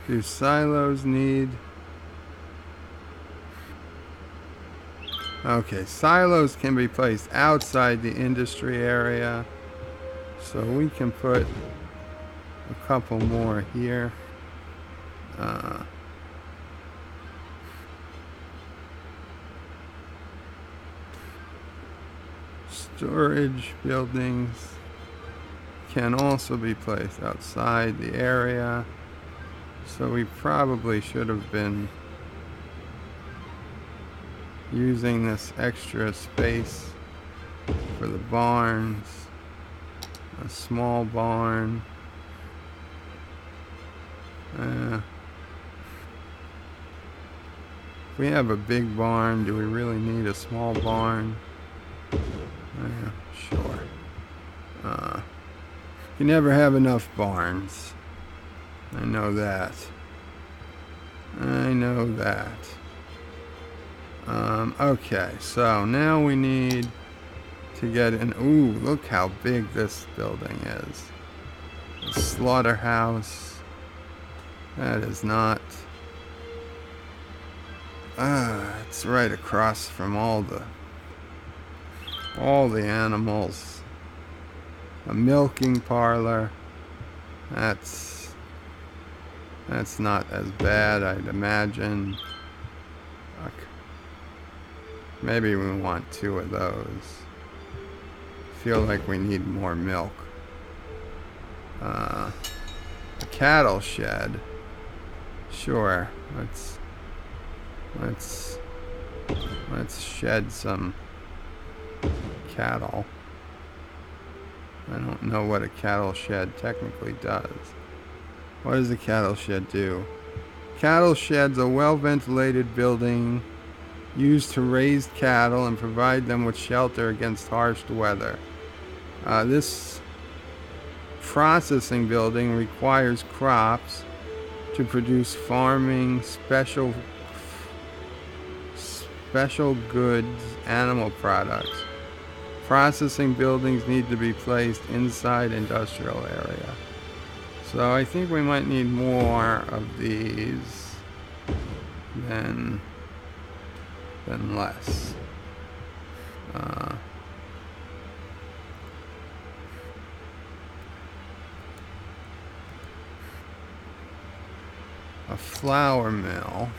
Do silos need... Okay, silos can be placed outside the industry area. So we can put a couple more here. Storage buildings can also be placed outside the area. So we probably should have been using this extra space for the barns. A small barn. If we have a big barn, do we really need a small barn? Sure. You never have enough barns. I know that. I know that. Okay, so now we need to get in. Ooh, look how big this building is. The slaughterhouse. That is not. It's right across from all the animals. A milking parlor. That's not as bad, I'd imagine. Maybe we want 2 of those. Feel like we need more milk. A cattle shed. Sure. Let's shed some cattle. I don't know what a cattle shed technically does. What does a cattle shed do? Cattle shed's a well-ventilated building used to raise cattle and provide them with shelter against harsh weather. This processing building requires crops to produce farming special goods, animal products. Processing buildings need to be placed inside industrial area. So I think we might need more of these than less. A flour mill.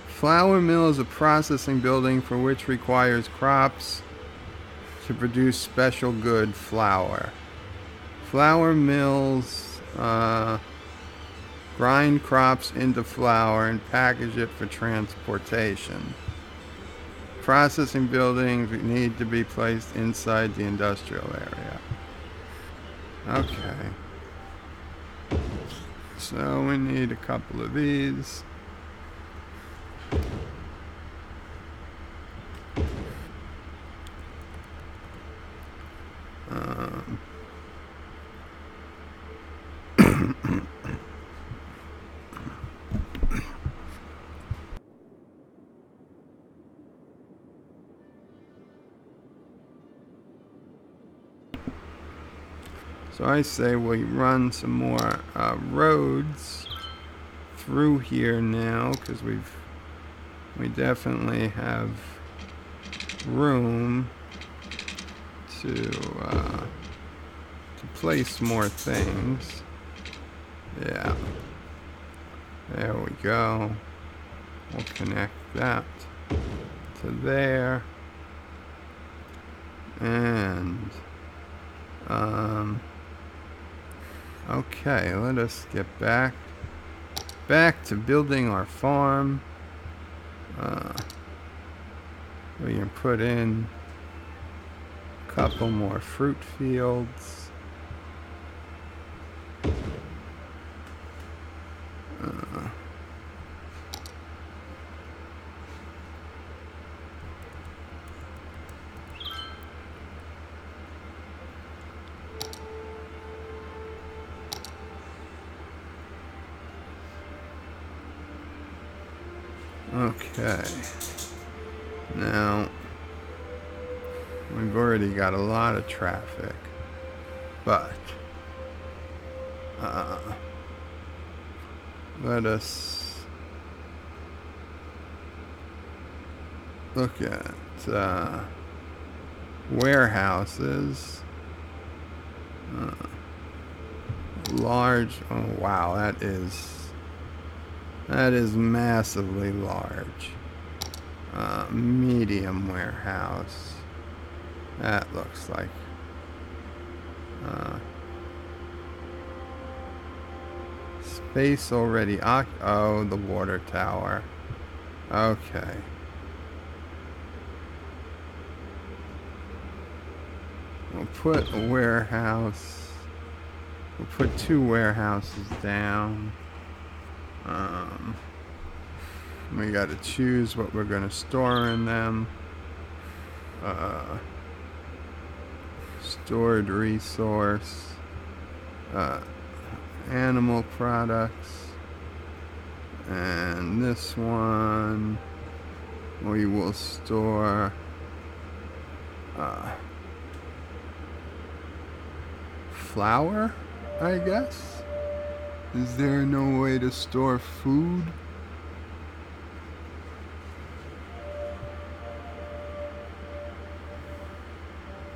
Flour mill is a processing building for which requires crops to produce special good flour. Flour mills grind crops into flour and package it for transportation. Processing buildings need to be placed inside the industrial area. Okay. So we need a couple of these. So I say we run some more roads through here now, because we definitely have room to place more things. Yeah, there we go. We'll connect that to there, and okay, let us get back to building our farm. We can put in a couple more fruit fields. Okay. Now, we've already got a lot of traffic, but let us look at warehouses. Large. Oh wow, that is massively large. Medium warehouse. That looks like space already. Oh, the water tower. Okay. We'll put a warehouse. We'll put 2 warehouses down. We got to choose what we're going to store in them. Stored resource. Animal products. And this one we will store flour, I guess. Is there no way to store food?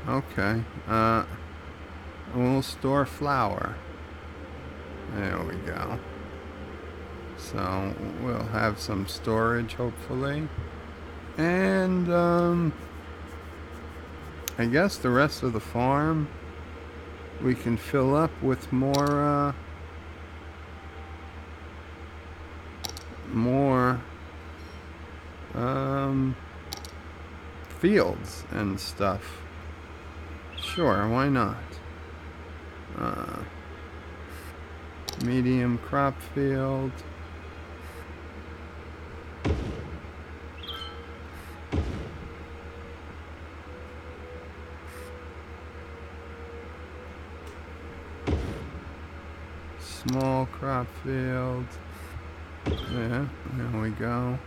Okay, we'll store flour. There we go. So we'll have some storage, hopefully. And, I guess the rest of the farm we can fill up with more fields and stuff. Sure, why not? Medium crop field. Small crop field. Yeah, there we go.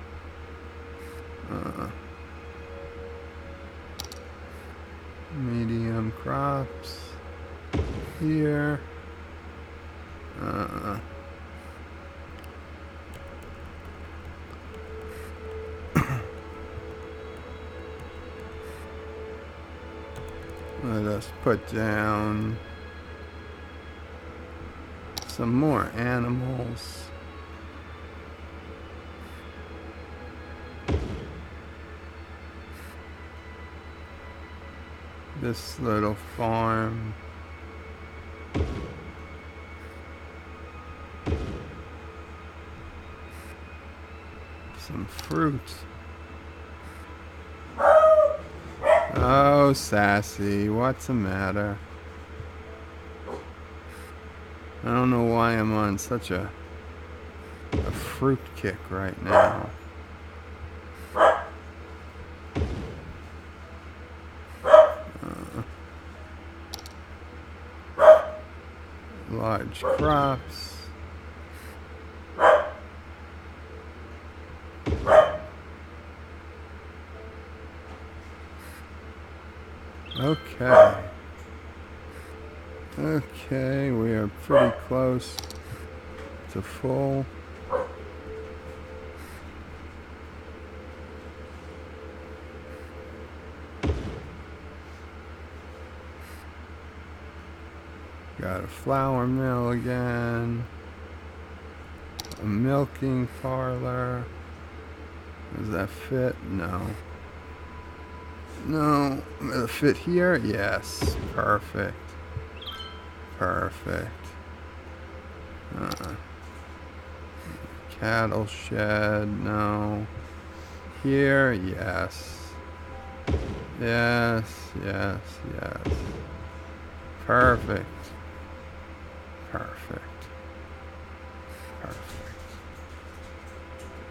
Medium crops here. Let us put down some more animals. This little farm. Some fruit. Oh, Sassy, what's the matter? I don't know why I'm on such a fruit kick right now. Large crops. Okay. Okay, we are pretty close to full. Got a flour mill again. A milking parlor. Does that fit? No. No. Will it fit here? Yes. Perfect. Perfect. Cattle shed? No. Here? Yes. Yes, yes, yes. Perfect. Perfect. Perfect.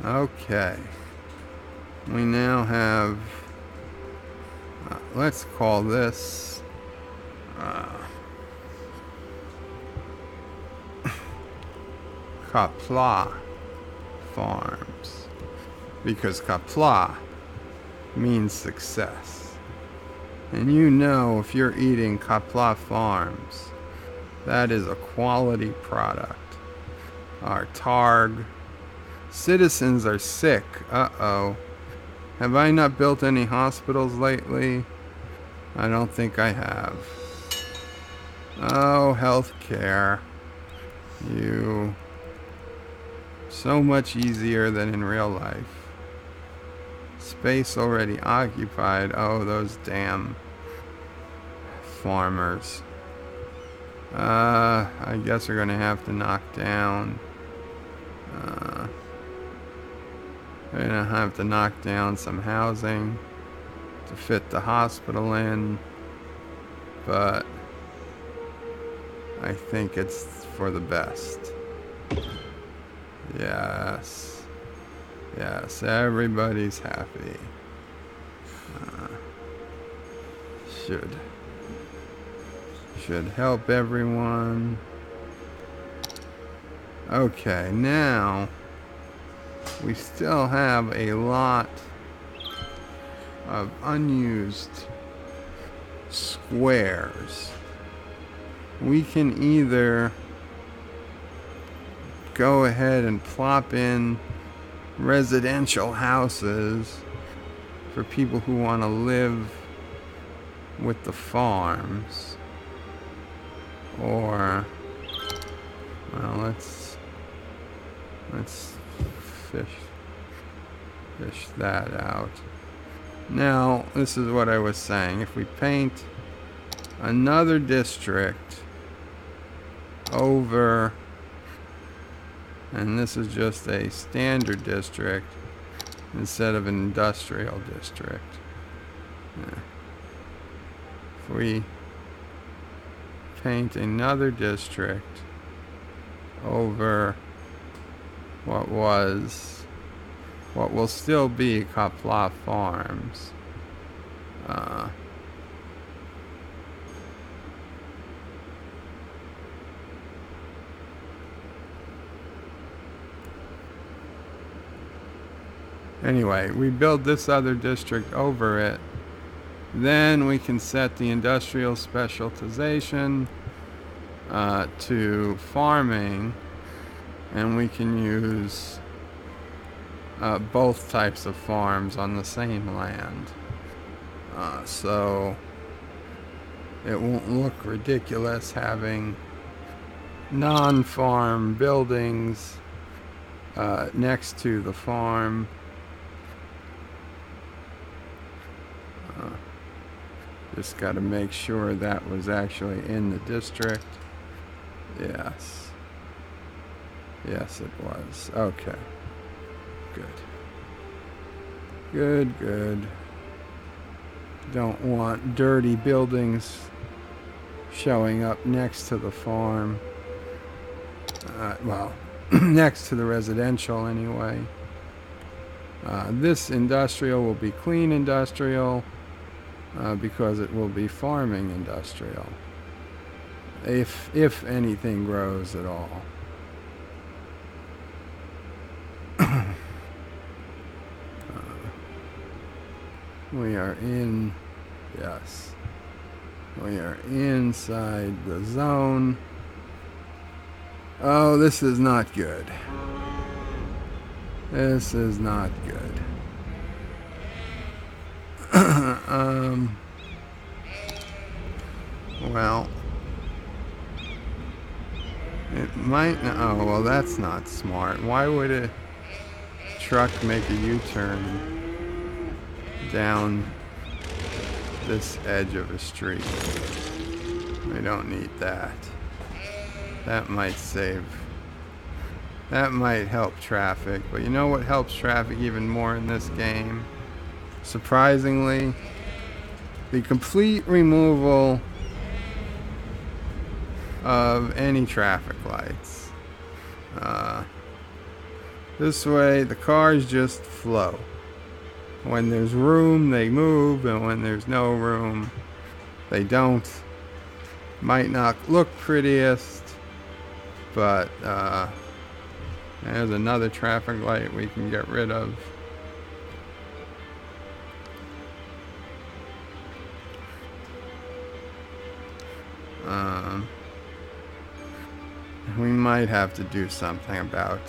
Okay. We now have, let's call this Qapla Farms, because Qapla means success. And you know, if you're eating Qapla Farms, that is a quality product. Our Targ citizens are sick. Uh-oh. Have I not built any hospitals lately? I don't think I have. Oh, healthcare. You. So much easier than in real life. Space already occupied. Oh, those damn farmers. I guess we're gonna have to knock down. We're gonna have to knock down some housing to fit the hospital in, but I think it's for the best. Yes. Yes, everybody's happy. Uh, should help everyone. Okay, now we still have a lot of unused squares. We can either go ahead and plop in residential houses for people who want to live with the farms, or well, let's fish that out. Now, this is what I was saying. If we paint another district over, and this is just a standard district instead of an industrial district. Yeah. If we paint another district over what will still be Qapla Farms. Anyway, we build this other district over it. Then we can set the industrial specialization to farming, and we can use both types of farms on the same land. So it won't look ridiculous having non-farm buildings next to the farm. Just got to make sure that was actually in the district. Yes. Yes, it was. Okay. Good. Don't want dirty buildings showing up next to the farm. Well, next to the residential anyway. This industrial will be clean industrial because it will be farming industrial. If anything grows at all. We are inside the zone. Oh, this is not good. This is not good. Well, it might. Oh, well, that's not smart. Why would a truck make a U-turn down this edge of a street? We don't need that. That might help traffic. But you know what helps traffic even more in this game? Surprisingly, the complete removal of any traffic lights. This way, the cars just flow. When there's room, they move, and when there's no room, they don't. Might not look prettiest, but there's another traffic light we can get rid of. We might have to do something about.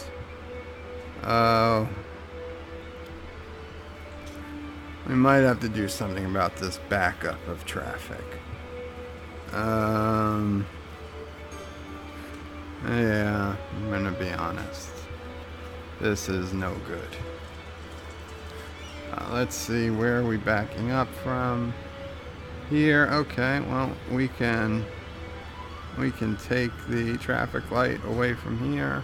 We might have to do something about this backup of traffic. Yeah, I'm gonna be honest. This is no good. Let's see, where are we backing up from? Here, okay, well, we can take the traffic light away from here.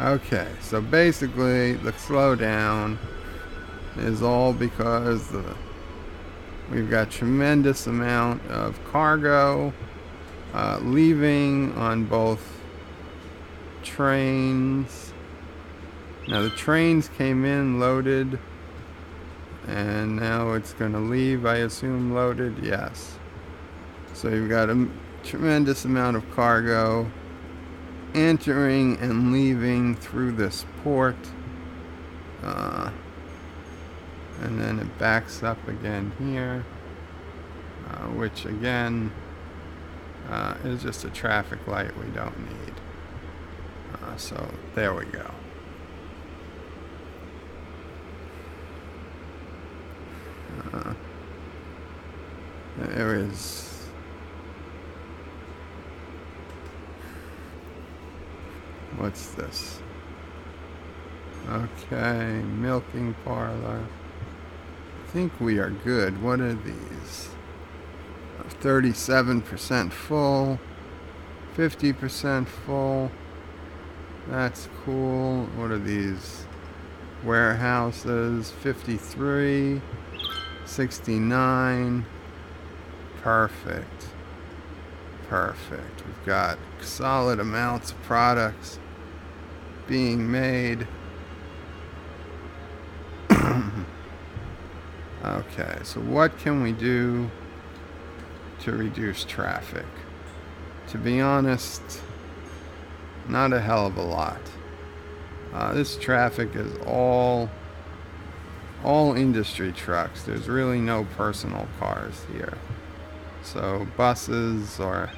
Okay, so basically the slowdown is all because We've got tremendous amount of cargo leaving on both trains. Now the trains came in loaded, and now it's going to leave, I assume, loaded. Yes. So you've got a tremendous amount of cargo entering and leaving through this port. And then it backs up again here, which again is just a traffic light we don't need. So there we go. There is what's this? Okay, milking parlor. I think we are good. What are these? 37% full, 50% full. That's cool. What are these? Warehouses, 53, 69. Perfect. Perfect. We've got solid amounts of products being made. Okay, so what can we do to reduce traffic? To be honest, not a hell of a lot. This traffic is all industry trucks. There's really no personal cars here. So buses or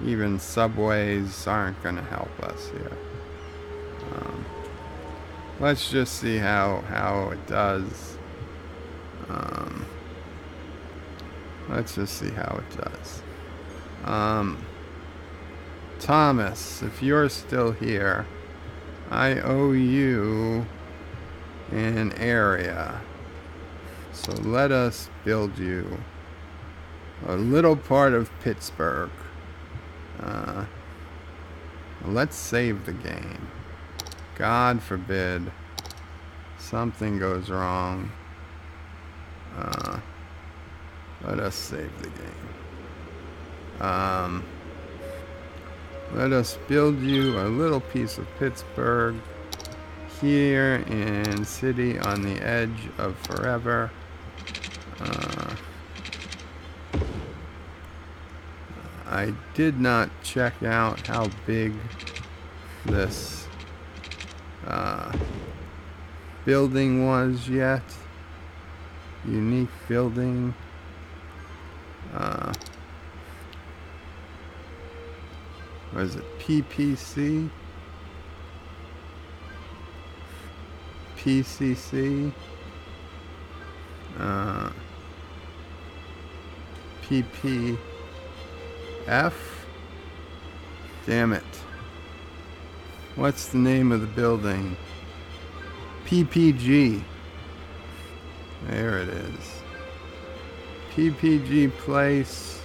even subways aren't going to help us here. Let's just see how it does. Let's just see how it does. Thomas, if you're still here, I owe you an area. So let us build you a little part of Pittsburgh. Let's save the game. God forbid something goes wrong. Let us save the game. Let us build you a little piece of Pittsburgh here in City on the edge of forever. I did not check out how big this building was yet. Unique building. What is it? PPC? PCC? PPF? Damn it. What's the name of the building? PPG. There it is. PPG Place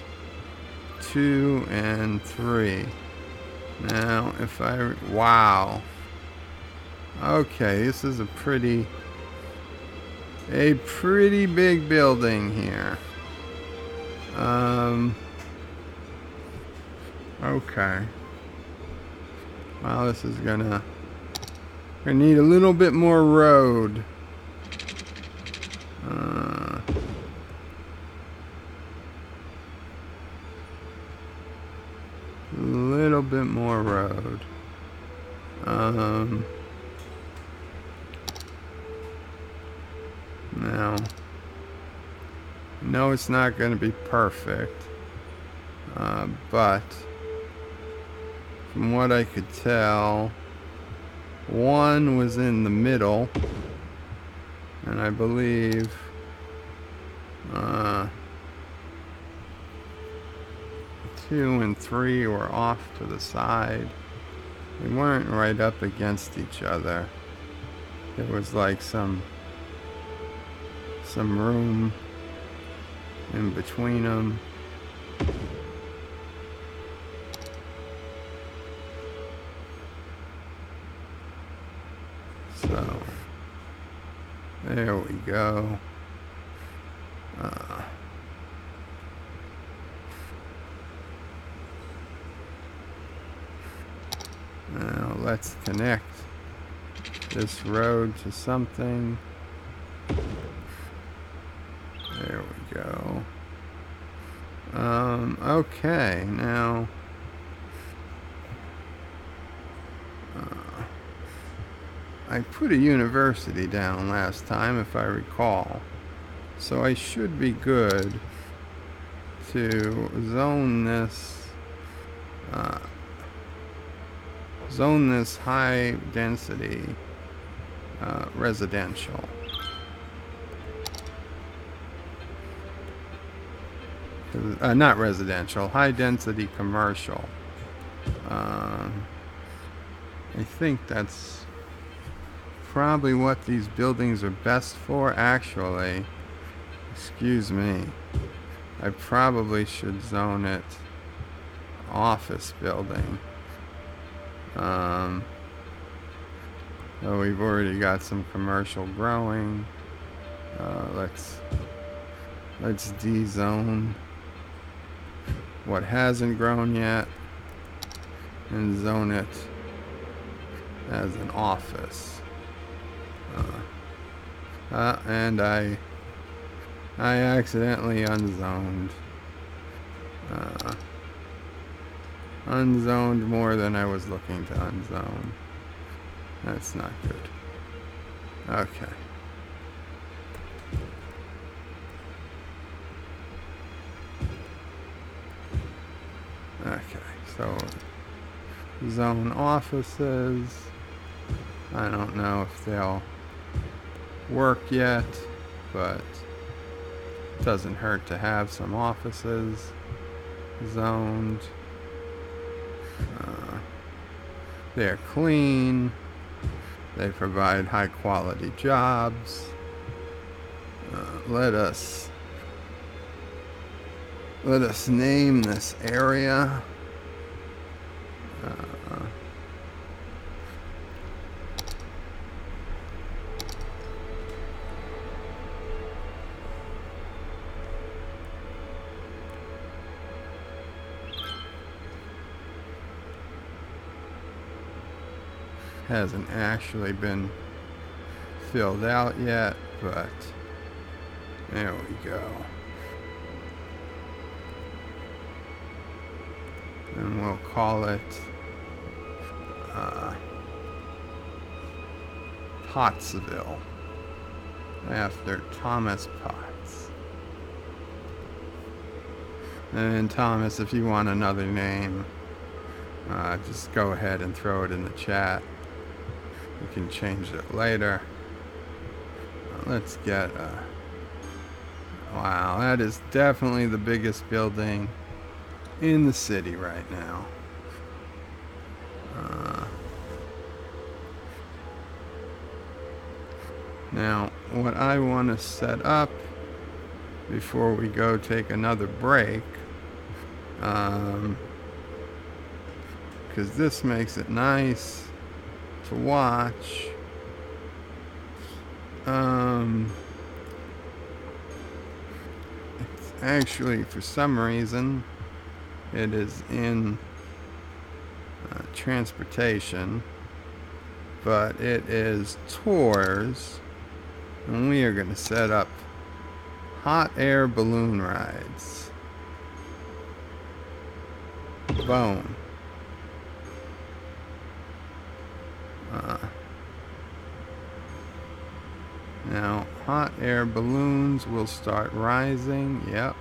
2 and 3. Now, if I... Wow. Okay, this is a pretty big building here. Okay. Well, this is gonna need a little bit more road. A little bit more road. Now, no, it's not going to be perfect, but from what I could tell, one was in the middle, and I believe 2 and 3 were off to the side. They weren't right up against each other. There was like some room in between them. So there we go. let's connect this road to something. There we go. Okay, now I put a university down last time, if I recall, so I should be good to zone this high density residential. Not residential, high density commercial. I think that's probably what these buildings are best for. Actually, excuse me, I probably should zone it office building. Oh, we've already got some commercial growing. Let's de-zone what hasn't grown yet and zone it as an office. And I accidentally unzoned more than I was looking to unzone. That's not good. Okay. Okay, so zone offices. I don't know if they'll work yet, but it doesn't hurt to have some offices zoned. They're clean. They provide high quality jobs. Let us name this area. Hasn't actually been filled out yet, but there we go. And we'll call it Pottsville, after Thomas Potts. And Thomas, if you want another name, just go ahead and throw it in the chat. We can change it later. Let's get wow, that is definitely the biggest building in the city right now. Now, what I want to set up before we go take another break, because this makes it nice to watch. It's actually, for some reason, it is in transportation, but it is tours, and we are going to set up hot air balloon rides. Boom. Now, hot air balloons will start rising. Yep.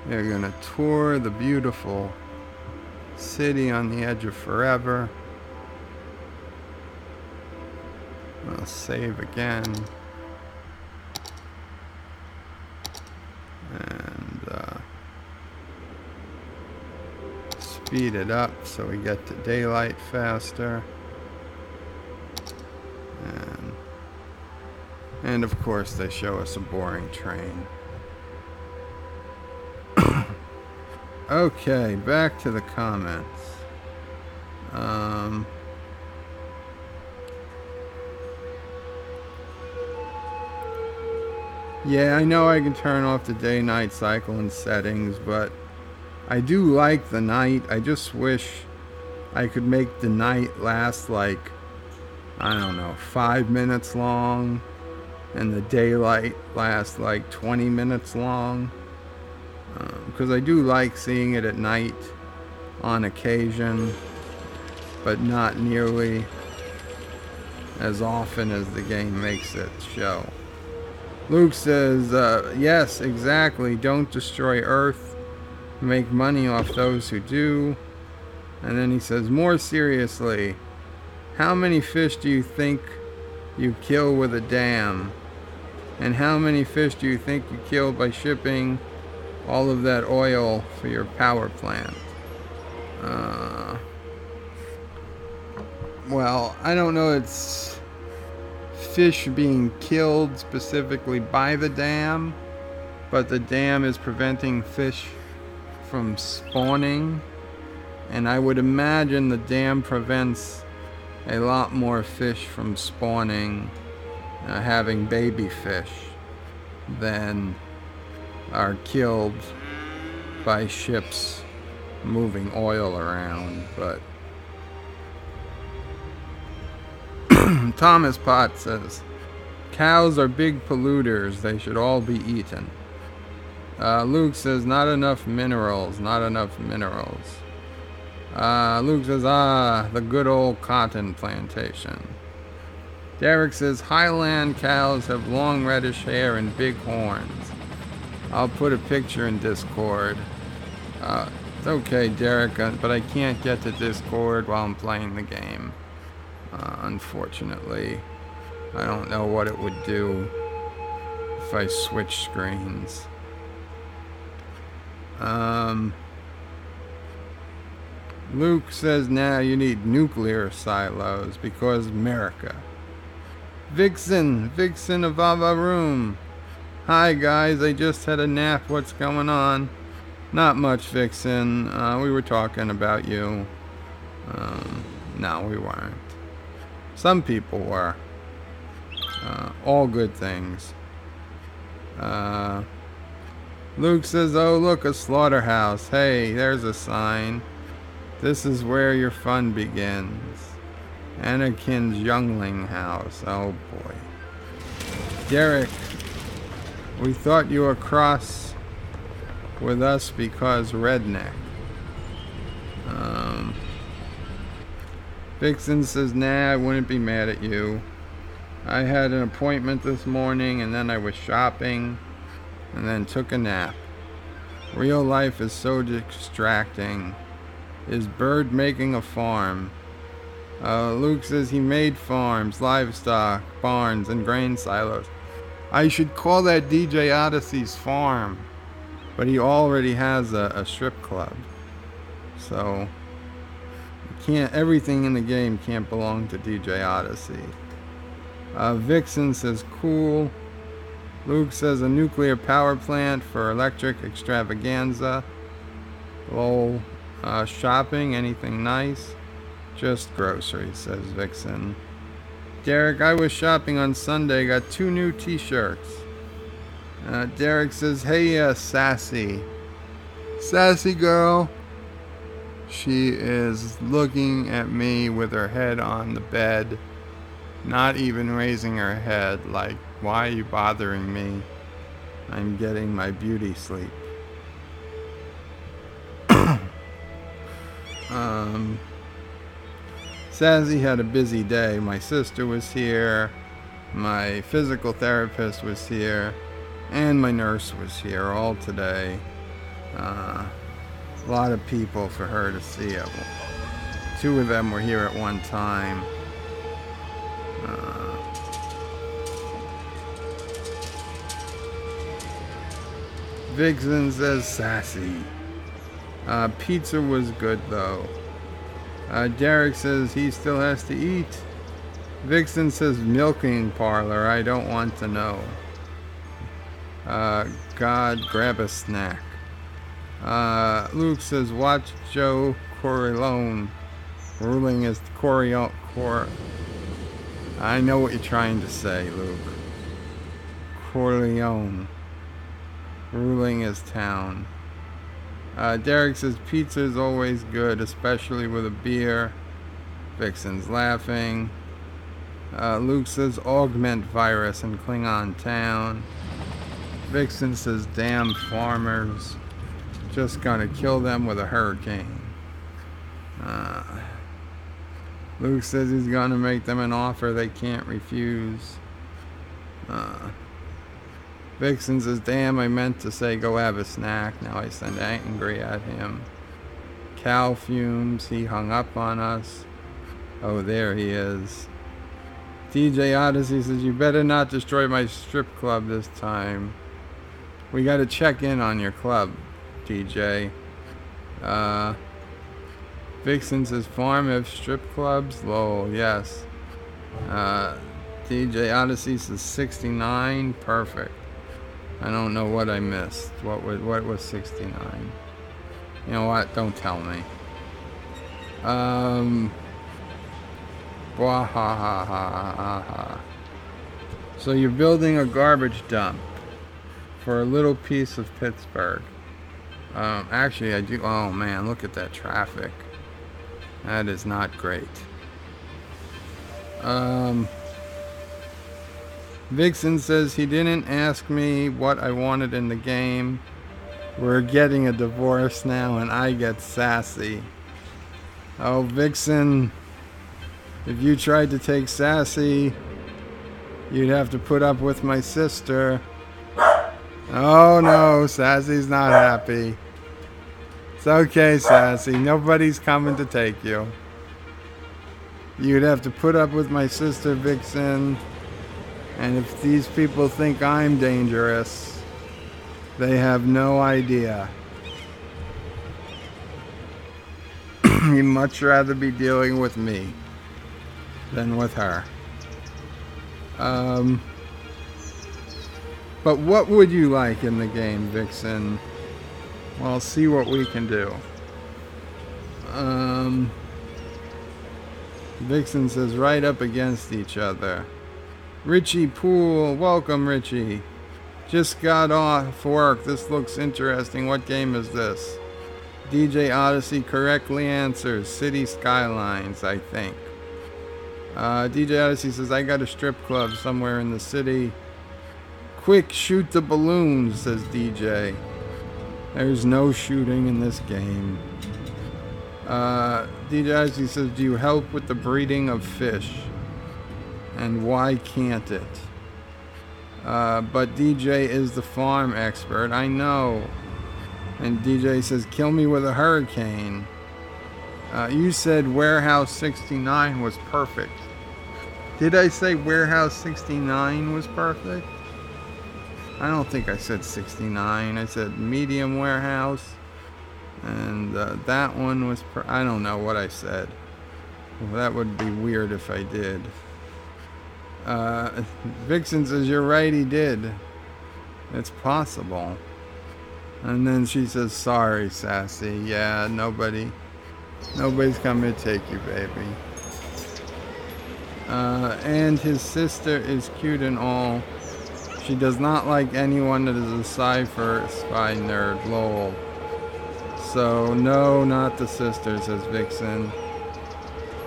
They're going to tour the beautiful city on the edge of forever. I'll save again. And speed it up so we get to daylight faster. And of course they show us a boring train. Okay, back to the comments. Yeah, I know I can turn off the day-night cycle and settings, but I do like the night. I just wish I could make the night last like, I don't know, 5 minutes long, and the daylight last like 20 minutes long. Because I do like seeing it at night on occasion, but not nearly as often as the game makes it show. Luke says, yes, exactly. Don't destroy Earth. Make money off those who do. And then he says, more seriously, how many fish do you think you kill with a dam? And how many fish do you think you kill by shipping all of that oil for your power plant? Well, I don't know. It's fish being killed specifically by the dam, but the dam is preventing fish from spawning, and I would imagine the dam prevents a lot more fish from spawning, having baby fish, than are killed by ships moving oil around. But Thomas Potts says, cows are big polluters. They should all be eaten. Luke says, not enough minerals. Not enough minerals. Luke says, the good old cotton plantation. Derek says, Highland cows have long reddish hair and big horns. I'll put a picture in Discord. It's okay, Derek, but I can't get to Discord while I'm playing the game. Unfortunately, I don't know what it would do if I switch screens. Luke says, now you need nuclear silos because America. Vixen of Ava Room. Hi guys, I just had a nap. What's going on? Not much, Vixen. We were talking about you. No, we weren't. Some people were. All good things. Luke says, oh look, a slaughterhouse. Hey, there's a sign. This is where your fun begins. Anakin's youngling house. Oh boy. Derek, we thought you were cross with us because redneck. Vixen says, nah, I wouldn't be mad at you. I had an appointment this morning and then I was shopping and then took a nap. Real life is so distracting. Is Bird making a farm? Luke says he made farms, livestock, barns, and grain silos. I should call that DJ Odyssey's farm, but he already has a strip club. So, everything in the game can't belong to DJ Odyssey. Vixen says cool. Luke says a nuclear power plant for electric extravaganza. Lol. Shopping, anything nice? Just groceries, says Vixen. Derek, I was shopping on Sunday, got 2 new t-shirts. Derek says, hey, Sassy. Sassy girl. She is looking at me with her head on the bed, not even raising her head, like, why are you bothering me? I'm getting my beauty sleep. Sassy had a busy day. My sister was here, my physical therapist was here, and my nurse was here all today. A lot of people for her to see. 2 of them were here at one time. Vixen says sassy. Pizza was good though. Derek says he still has to eat. Vixen says milking parlor. I don't want to know. God, grab a snack. Luke says watch Joe Corleone ruling as I know what you're trying to say, Luke. Corleone ruling his town. Derek says pizza's always good, especially with a beer. Vixen's laughing. Luke says augment virus in Klingon town. Vixen says damn farmers. Just gonna kill them with a hurricane. Luke says he's gonna make them an offer they can't refuse. Vixen says, damn, I meant to say go have a snack. Now I sound angry at him. Cal fumes. He hung up on us. Oh, there he is. DJ Odyssey says, you better not destroy my strip club this time. We gotta check in on your club, DJ. Vixen says, farm have strip clubs? Lol, yes. DJ Odyssey says 69. Perfect. I don't know what I missed. What was 69? You know what? Don't tell me. So you're building a garbage dump for a little piece of Pittsburgh. Actually, I do. Oh man, look at that traffic. That is not great. Vixen says he didn't ask me what I wanted in the game. We're getting a divorce now and I get sassy. Oh, Vixen, if you tried to take Sassy, you'd have to put up with my sister. Oh no, Sassy's not happy. It's okay, Sassy. Nobody's coming to take you. You'd have to put up with my sister, Vixen. And if these people think I'm dangerous, they have no idea. You'd much rather be dealing with me than with her. But what would you like in the game, Vixen? Well, see what we can do. Vixen says right up against each other. Richie Poole, welcome Richie. Just got off work. This looks interesting. What game is this? DJ Odyssey correctly answers Cities Skylines, I think. DJ Odyssey says, I got a strip club somewhere in the city. Quick, shoot the balloons, says DJ. There's no shooting in this game. DJ Odyssey says, do you help with the breeding of fish? And why can't it? But DJ is the farm expert, I know. And DJ says, kill me with a hurricane. You said Warehouse 69 was perfect. Did I say Warehouse 69 was perfect? I don't think I said 69. I said Medium Warehouse. And that one was I don't know what I said. Well, that would be weird if I did. Vixen says, you're right, he did. It's possible. And then she says, sorry, Sassy. Yeah, nobody's coming to take you, baby. And his sister is cute and all. She does not like anyone that is a cipher spy nerd, lol. So, no, not the sister, says Vixen.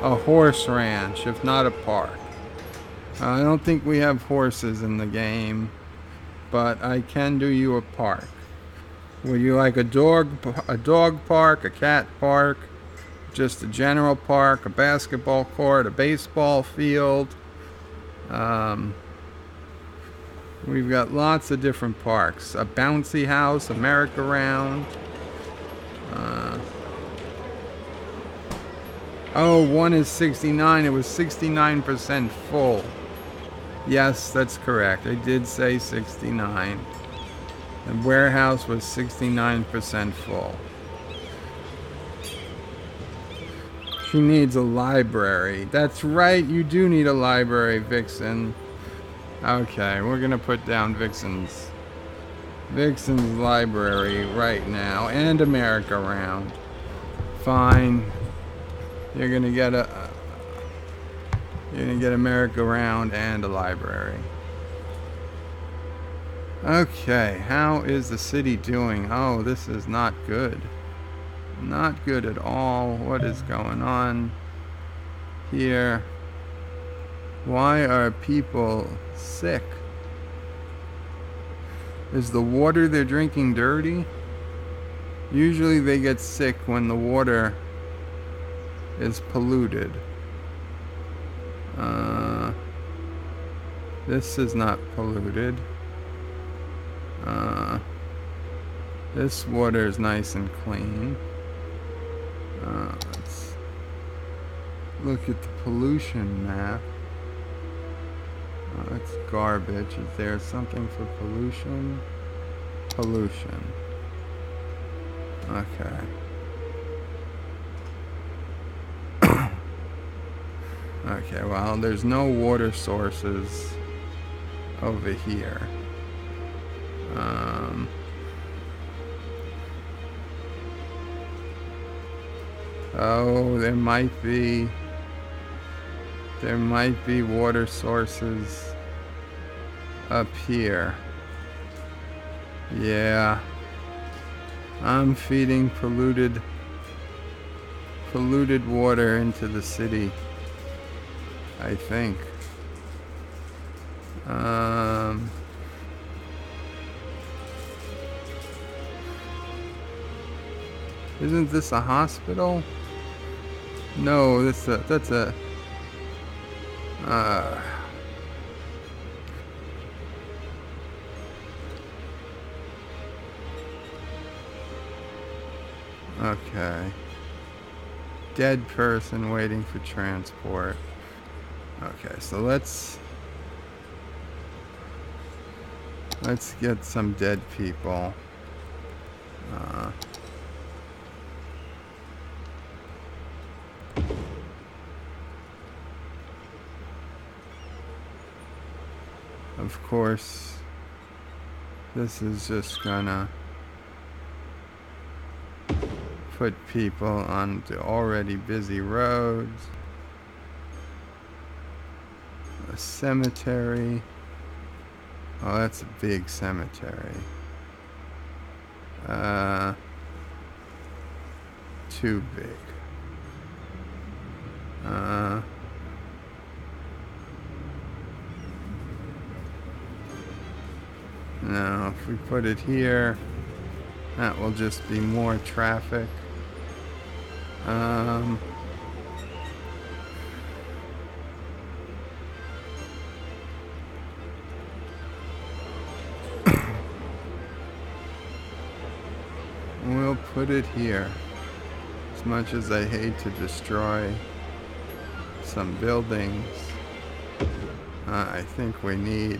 A horse ranch, if not a park. I don't think we have horses in the game, but I can do you a park. Would you like a dog park, a cat park, just a general park, a basketball court, a baseball field? We've got lots of different parks. A bouncy house, a merry-go-round. Oh, one is 69. It was 69% full. Yes, that's correct. I did say 69. The warehouse was 69% full. She needs a library. That's right, you do need a library, Vixen. Okay, we're gonna put down Vixen's library right now, and a merry-go-round. Fine. You're gonna get a merry-go-round and a library. Okay, how is the city doing? Oh, this is not good. Not good at all. What is going on here? Why are people sick? Is the water they're drinking dirty? Usually they get sick when the water is polluted. This is not polluted. This water is nice and clean. Let's look at the pollution map. That's garbage. Is there something for pollution? Pollution. Okay. Okay, well, there's no water sources over here. Oh, there might be water sources up here. Yeah. I'm feeding polluted water into the city, I think. Isn't this a hospital? No, that's a okay. Dead person waiting for transport. Okay, so let's get some dead people. Of course, this is just gonna put people on the already busy roads. A cemetery. Oh, that's a big cemetery. Too big. No, if we put it here, that will just be more traffic. We'll put it here. As much as I hate to destroy some buildings, I think we need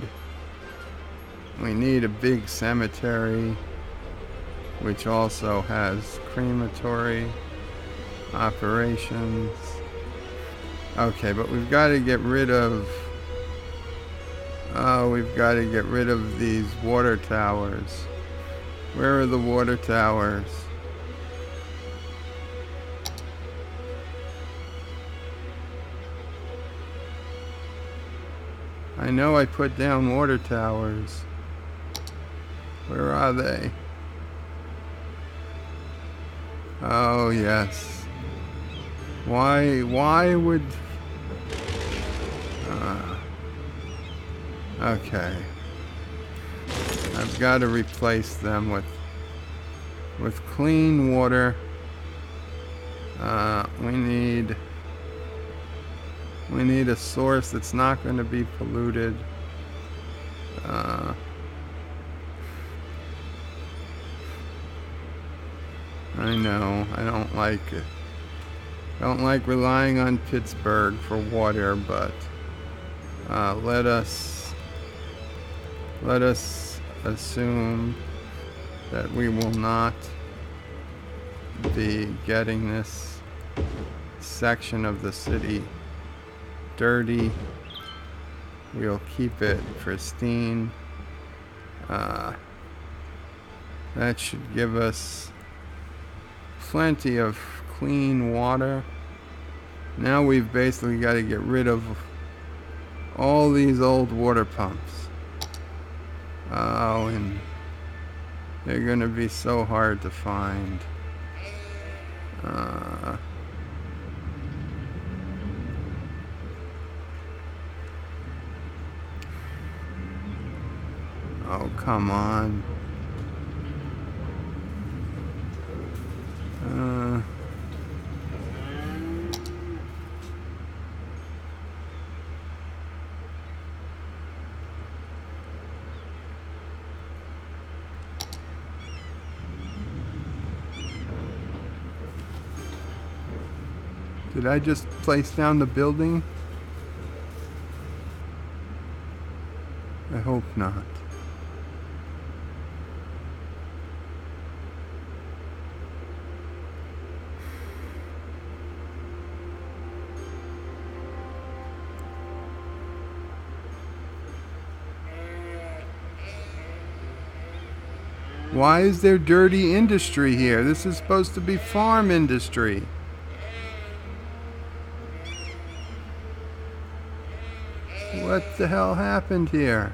a big cemetery, which also has crematory operations. Okay, but we've got to get rid of these water towers. Where are the water towers? I know I put down water towers. Where are they? Oh, yes. Why would... okay. I've got to replace them with clean water. We need a source that's not going to be polluted. I know, I don't like it. I don't like relying on Pittsburgh for water, but let us assume that we will not be getting this section of the city dirty. We'll keep it pristine. That should give us plenty of clean water. Now we've basically got to get rid of all these old water pumps. Oh, and they're going to be so hard to find. Oh, come on. Did I just place down the building? I hope not. Why is there dirty industry here? This is supposed to be farm industry. What the hell happened here?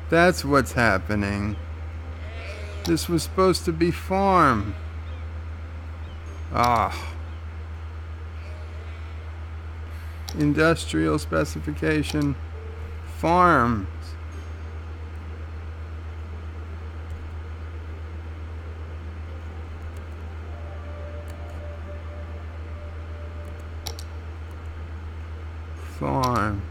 That's what's happening. This was supposed to be farm. Ah. Industrial specification. Farms. Farm.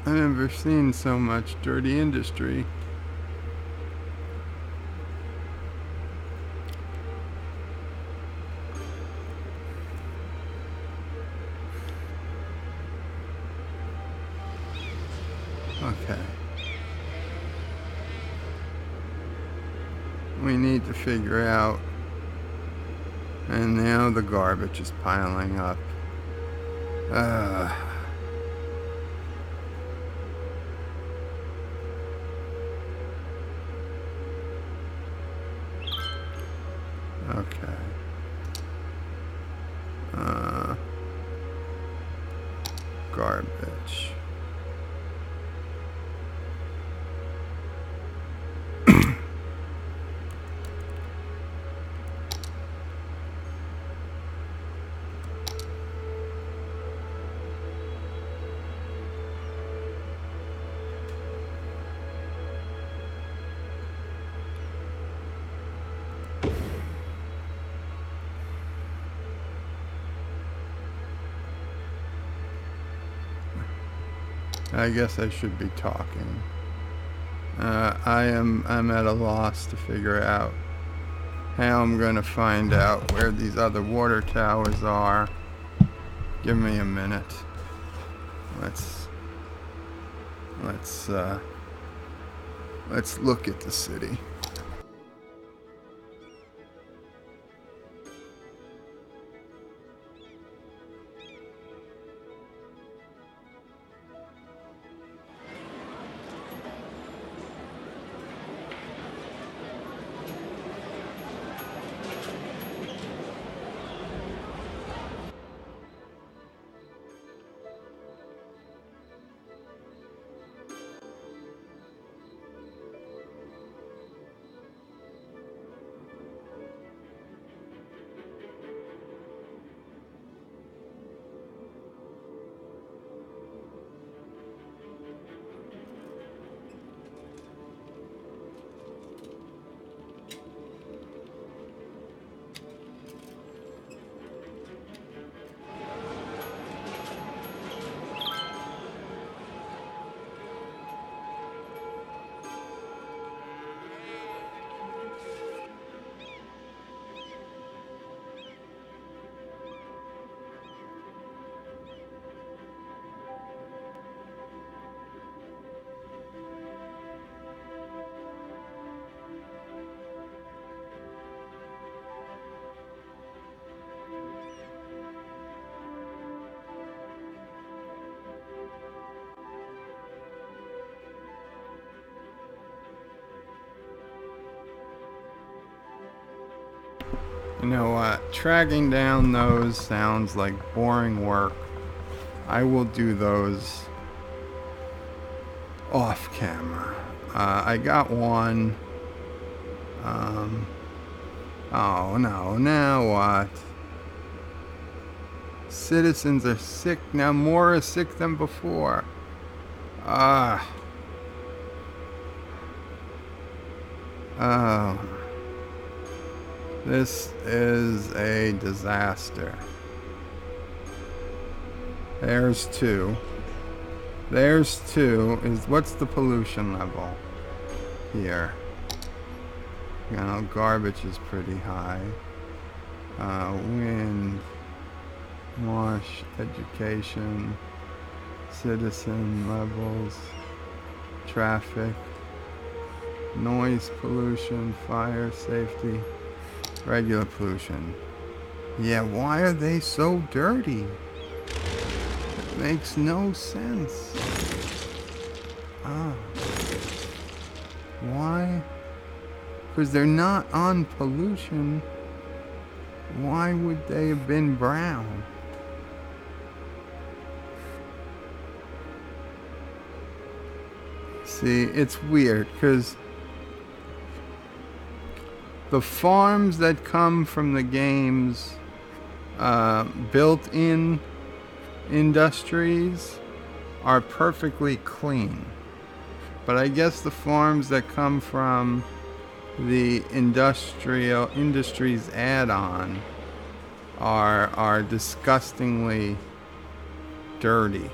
I've never seen so much dirty industry. Okay. We need to figure out. And now the garbage is piling up. Okay. Garbage. I guess I should be talking. I'm at a loss to figure out how I'm gonna find out where these other water towers are. Give me a minute. Let's look at the city. You know what? Tracking down those sounds like boring work. I will do those off camera. I got one. Oh no, now what? Citizens are sick now, more are sick than before. Oh. This is a disaster. There's two. There's two. What's the pollution level here? You know, garbage is pretty high. Wind, wash, education, citizen levels, traffic, noise pollution, fire safety, regular pollution. Yeah, why are they so dirty? It makes no sense. Why? Because they're not on pollution. Why would they have been brown? See, it's weird because the farms that come from the game's built-in industries are perfectly clean. But I guess the farms that come from the industries add-on are disgustingly dirty.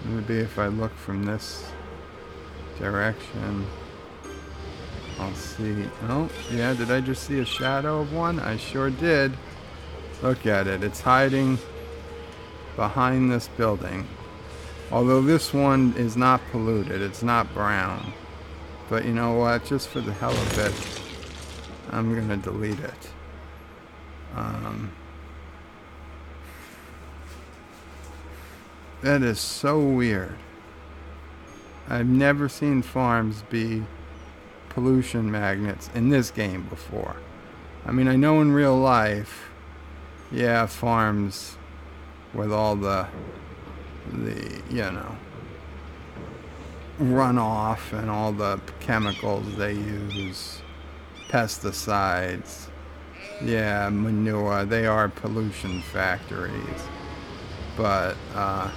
Maybe if I look from this direction, I'll see. Oh, yeah, did I just see a shadow of one? I sure did. Look at it. It's hiding behind this building. Although this one is not polluted. It's not brown. But you know what? Just for the hell of it, I'm going to delete it. That is so weird. I've never seen farms be pollution magnets in this game before. I mean, I know in real life, yeah, farms with all the you know, runoff and all the chemicals they use, pesticides, yeah, manure, they are pollution factories. But for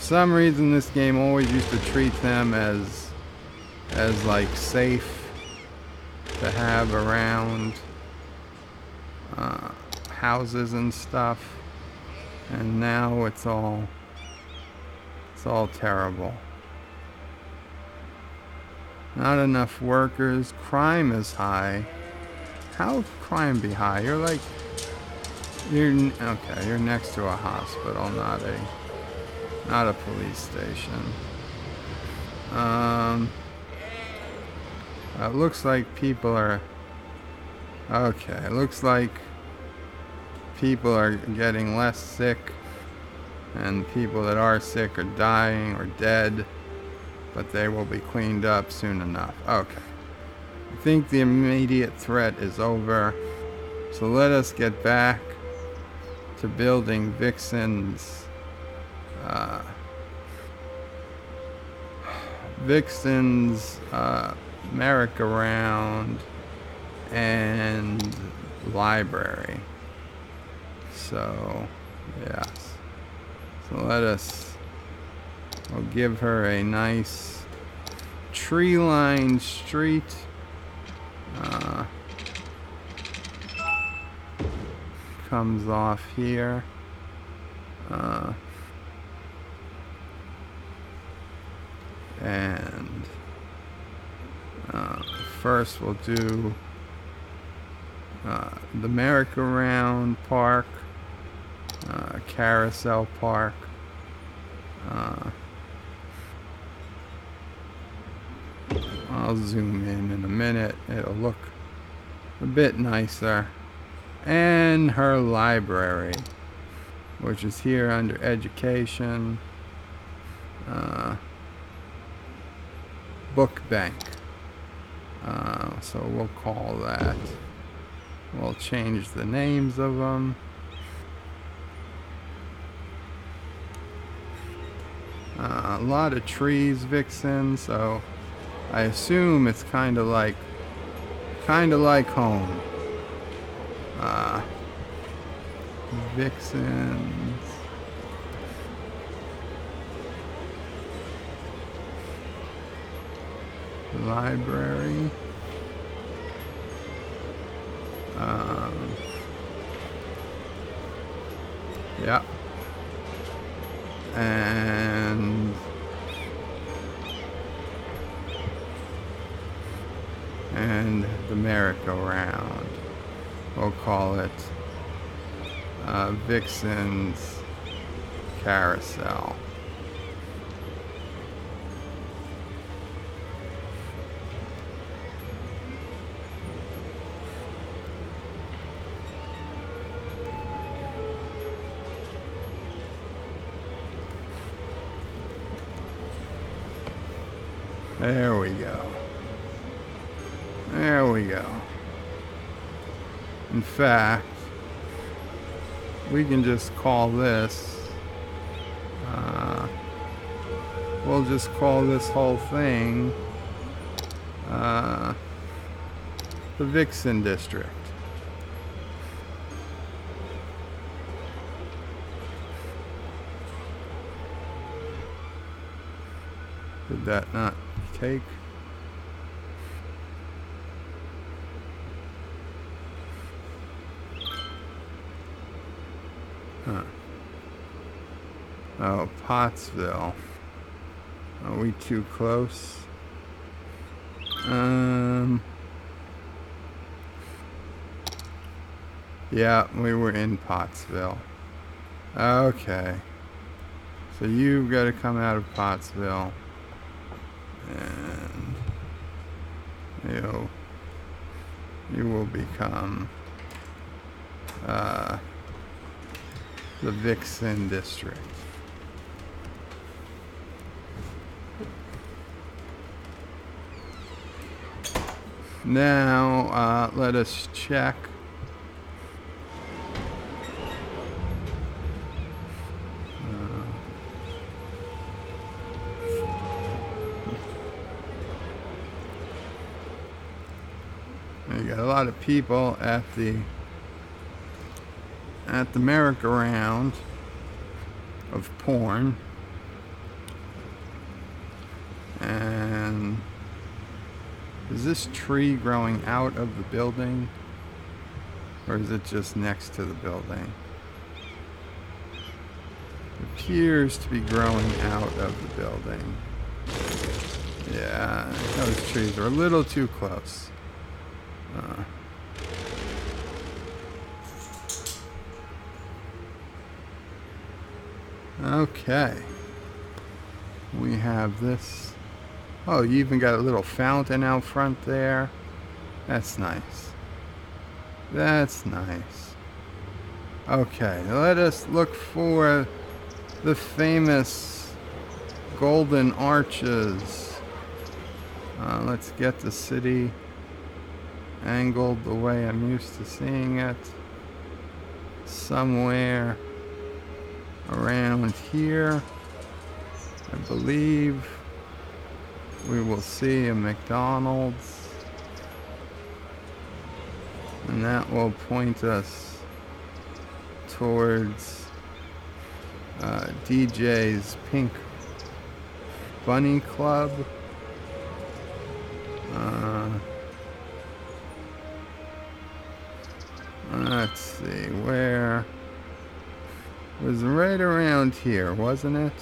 some reason this game always used to treat them as like safe to have around houses and stuff, and now it's all terrible. Not enough workers. Crime is high. How would crime be high? You're next to a hospital, not a police station. It looks like people are okay. It looks like people are getting less sick, and people that are sick are dying or dead, but they will be cleaned up soon enough. Okay. I think the immediate threat is over, so let us get back to building Vixen's merry-go-round and library. So, yes. So we'll give her a nice tree-lined street. Comes off here. And first we'll do the merry-go-round park, carousel park. I'll zoom in a minute. It'll look a bit nicer. And her library, which is here under education. book bank. So we'll call that. We'll change the names of them. A lot of trees, Vixen, so I assume it's kind of like home. Vixens. Library. Yeah. And the merry-go-round. We'll call it Vixen's Carousel. There we go. There we go. In fact, we can just call this, we'll just call this whole thing, the Vixen District. Did that not take? Huh. Oh, Pottsville. Are we too close? Yeah, we were in Pottsville. Okay. So you've got to come out of Pottsville. And you will become the Vixen District. Now, let us check. You got a lot of people at the merry-go-round of porn, and is this tree growing out of the building, or is it just next to the building? It appears to be growing out of the building. Yeah, those trees are a little too close. Okay. We have this. Oh, you even got a little fountain out front there. That's nice. That's nice. Okay, let us look for the famous golden arches. Let's get the city angled the way I'm used to seeing it. Somewhere around here, I believe we will see a McDonald's, and that will point us towards DJ's Pink Bunny Club. Let's see, where was right around here, wasn't it?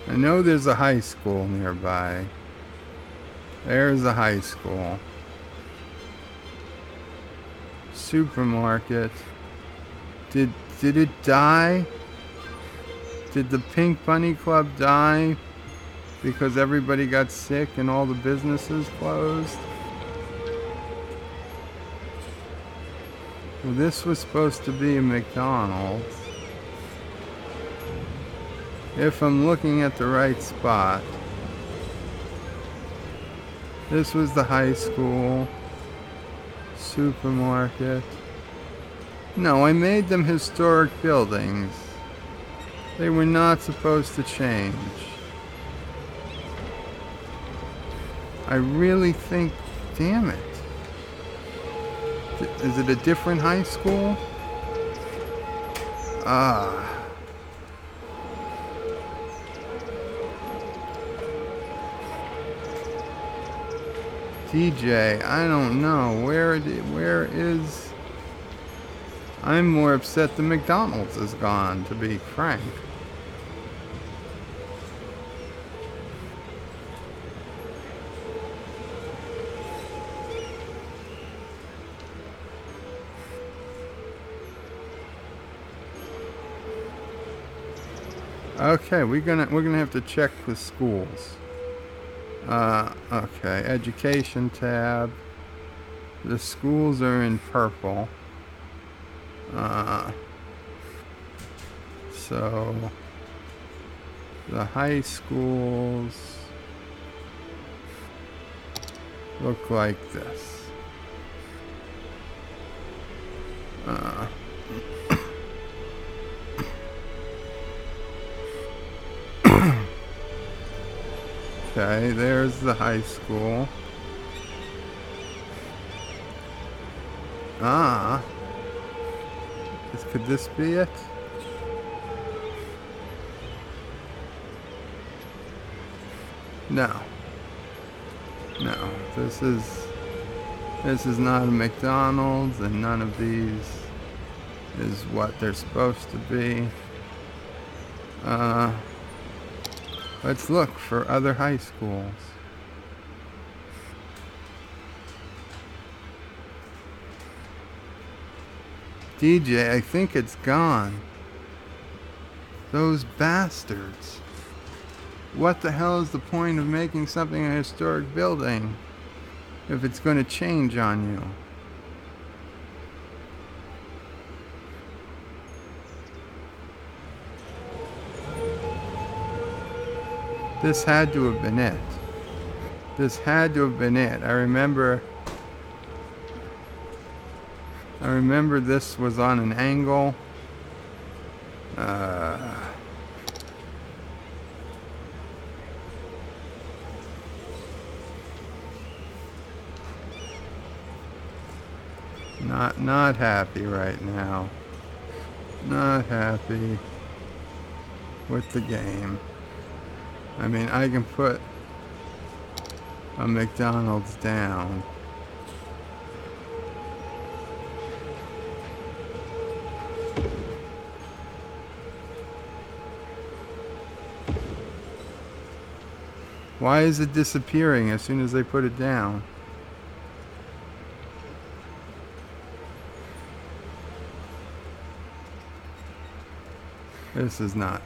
I know there's a high school nearby. There's a high school. Supermarket. Did it die? Did the Pink Bunny Club die because everybody got sick and all the businesses closed? Well, this was supposed to be a McDonald's. if I'm looking at the right spot, this was the high school, supermarket. No, I made them historic buildings. They were not supposed to change. I really think, damn it. Is it a different high school? Ah. DJ, I don't know. Where is... I'm more upset the McDonald's is gone, to be frank. Okay, we're gonna have to check the schools. Okay, education tab. The schools are in purple. So the high schools look like this. Okay, there's the high school. Could this be it? No. No, this is not a McDonald's, and none of these is what they're supposed to be. Let's look for other high schools. DJ, I think it's gone. Those bastards. What the hell is the point of making something a historic building if it's going to change on you? This had to have been it. This had to have been it. I remember this was on an angle. Not happy right now. Not happy with the game. I mean, I can put a McDonald's down. Why is it disappearing as soon as they put it down? This is not...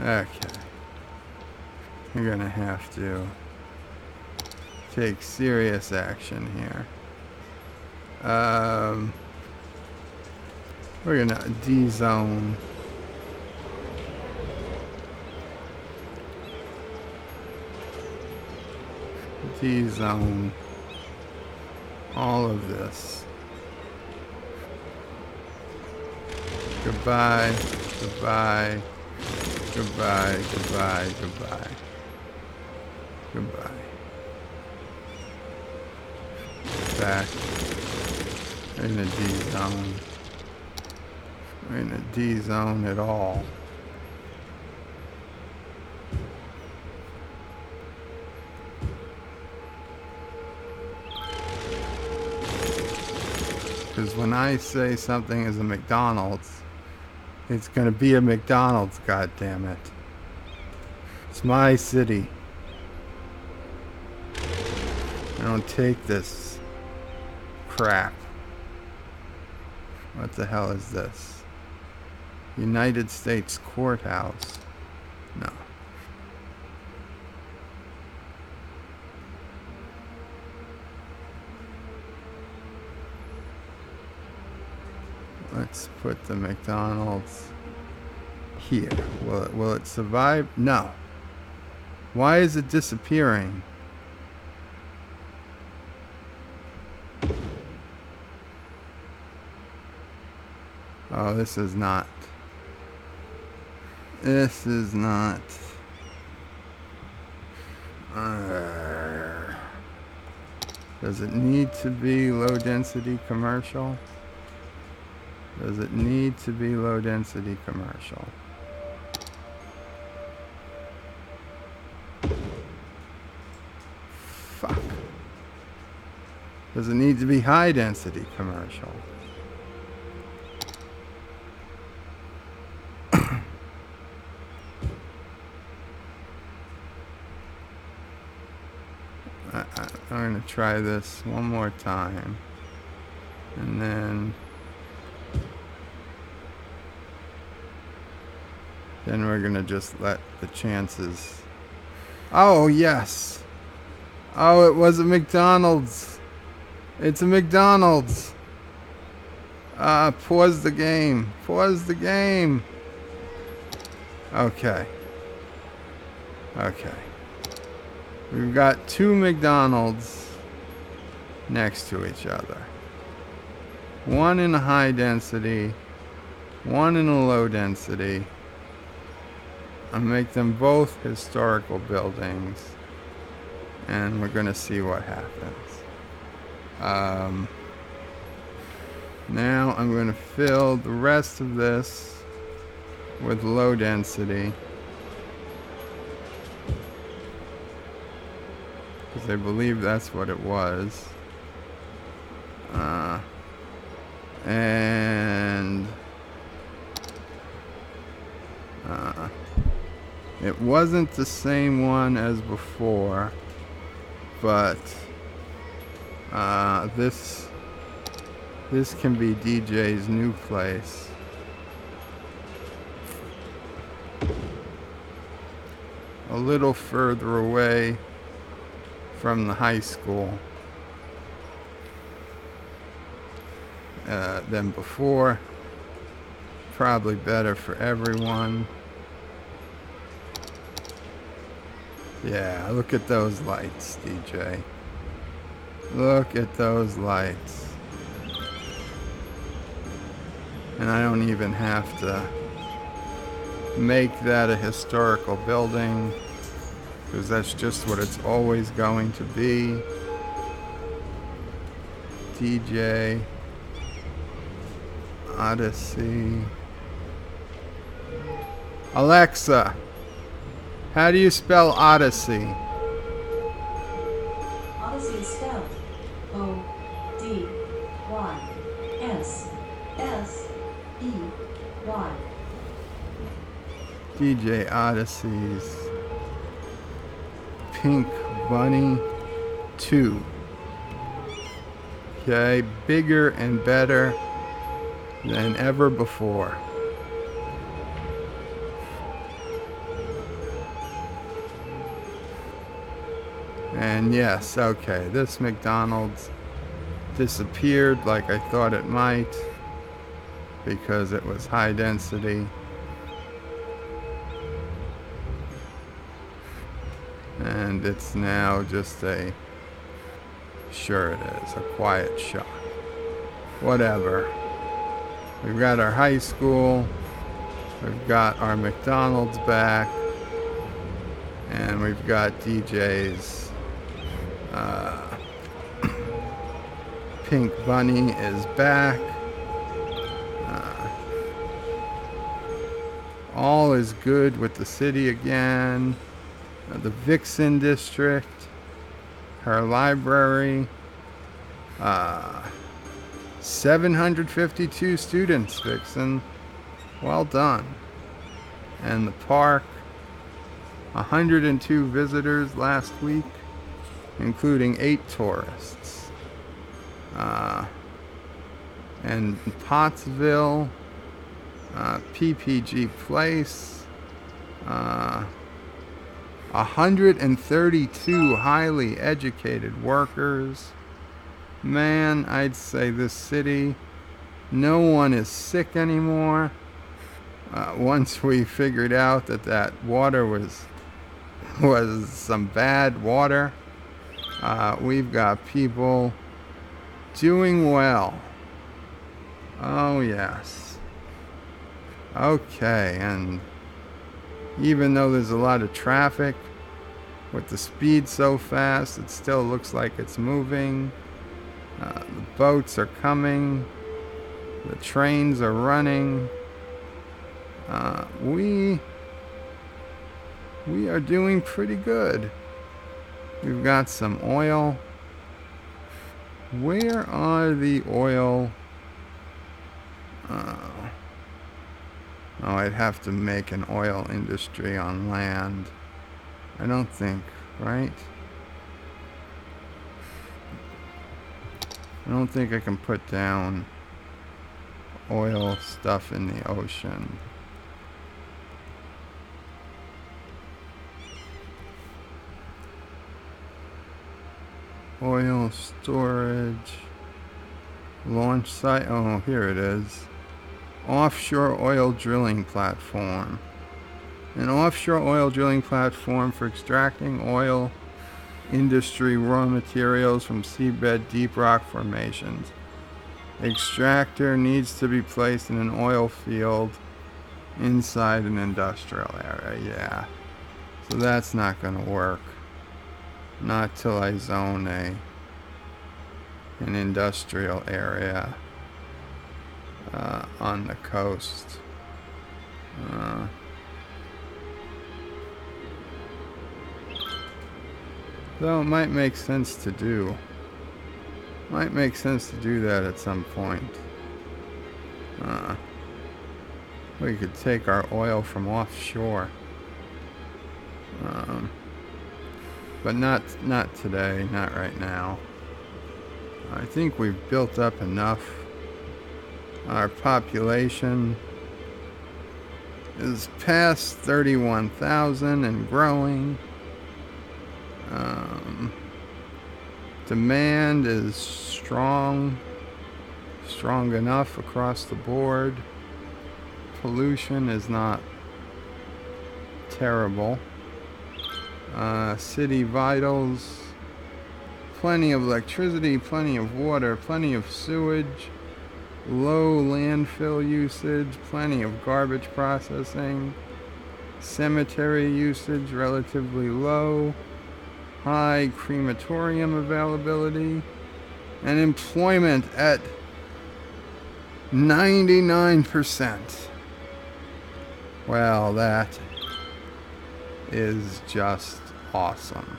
Okay. You're gonna have to take serious action here. We're gonna D-zone. D-zone all of this. Goodbye, goodbye, goodbye, goodbye, goodbye, goodbye. Back in the D-zone. We're in a D-zone at all. Because when I say something is a McDonald's, it's gonna be a McDonald's, goddammit. It's my city. I don't take this crap. What the hell is this? United States Courthouse. No. Let's put the McDonald's here. Will it survive? No. Why is it disappearing? Oh, this is not. This is not. Does it need to be low density commercial? Does it need to be low density commercial? Fuck. Does it need to be high density commercial? I'm going to try this one more time. And then we're going to just let the chances. Oh, yes. Oh, it was a McDonald's. It's a McDonald's. Pause the game. Pause the game. Okay. Okay. We've got two McDonald's next to each other. One in a high density, one in a low density. I'll make them both historical buildings, and we're going to see what happens. Now I'm going to fill the rest of this with low density, because I believe that's what it was. It wasn't the same one as before, but this can be DJ's new place. A little further away from the high school than before. Probably better for everyone. Yeah, look at those lights, DJ. Look at those lights. And I don't even have to make that a historical building, because that's just what it's always going to be. DJ Odyssey. Alexa, how do you spell Odyssey? Odyssey is spelled O-D-Y-S-S-E-Y. DJ Odyssey's Pink Bunny 2. Okay, bigger and better than ever before. And yes, okay, this McDonald's disappeared like I thought it might, because it was high density. And it's now just a, sure it is, a quiet shop. Whatever. We've got our high school, we've got our McDonald's back, and we've got DJ's Pink Bunny is back. All is good with the city again. The Vixen district, her library, 752 students, Vixen. Well done. And the park, 102 visitors last week, including 8 tourists. And Pottsville, PPG Place, 132 highly educated workers. Man, I'd say this city, no one is sick anymore. Once we figured out that that water was some bad water, we've got people doing well. Oh yes. Okay, and even though there's a lot of traffic, with the speed so fast, it still looks like it's moving. The boats are coming. The trains are running. We are doing pretty good. We've got some oil. Where are the oil? Oh, I'd have to make an oil industry on land. I don't think, right? I don't think I can put down oil stuff in the ocean. Oil storage, launch site. Oh, here it is. Offshore oil drilling platform. An offshore oil drilling platform for extracting oil industry raw materials from seabed deep rock formations. Extractor needs to be placed in an oil field inside an industrial area. Yeah. So that's not going to work. Not till I zone an industrial area on the coast. Though it might make sense to do. Might make sense to do that at some point. We could take our oil from offshore. But not today, not right now. I think we've built up enough. Our population is past 31,000 and growing. Demand is strong enough across the board. Pollution is not terrible. City vitals, plenty of electricity, plenty of water, plenty of sewage, low landfill usage, plenty of garbage processing, cemetery usage relatively low, high crematorium availability, and employment at 99%. Well, that is just awesome.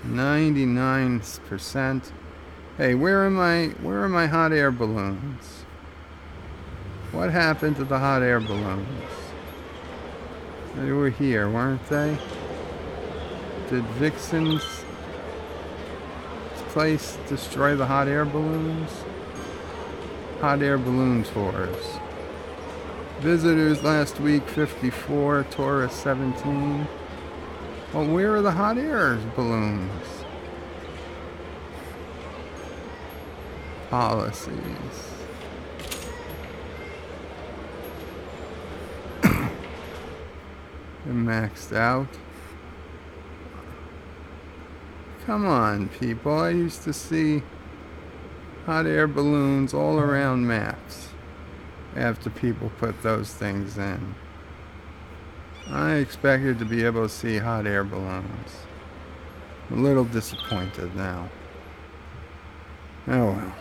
99%. Hey, where are my hot air balloons? What happened to the hot air balloons? They were here, weren't they? Did Vixen's place destroy the hot air balloons? Hot air balloon tours. Visitors last week 54, tourists 17. Well, where are the hot air balloons? Policies. They're maxed out. Come on, people. I used to see hot air balloons all around maps after people put those things in. I expected to be able to see hot air balloons. I'm a little disappointed now. Oh well.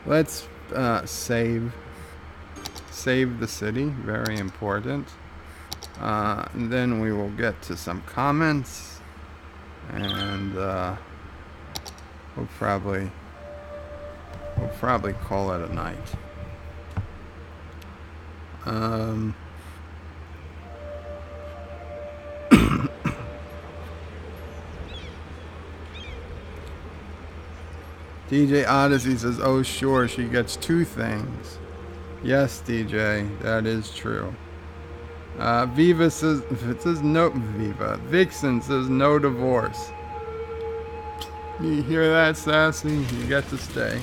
Let's save the city. Very important. And then we will get to some comments, and we'll probably call it a night. DJ Odyssey says, "Oh sure, she gets 2 things." Yes, DJ, that is true. Viva says, it says no, Viva. Vixen says no divorce. You hear that, Sassy? You get to stay.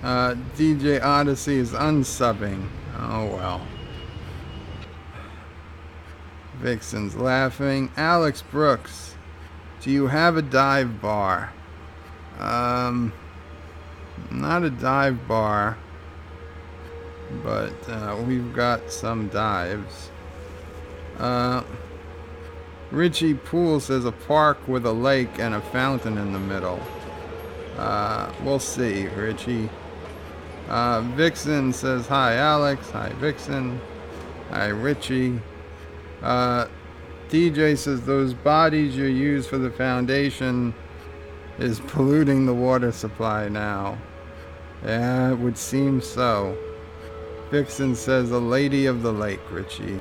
DJ Odyssey is unsubbing. Oh well. Vixen's laughing. Alex Brooks, do you have a dive bar? Not a dive bar, but we've got some dives. Richie Poole says a park with a lake and a fountain in the middle. We'll see, Richie. Vixen says, hi, Alex. Hi, Vixen. Hi, Richie. DJ says, those bodies you use for the foundation is polluting the water supply now. Yeah, it would seem so. Vixen says, a lady of the lake, Richie.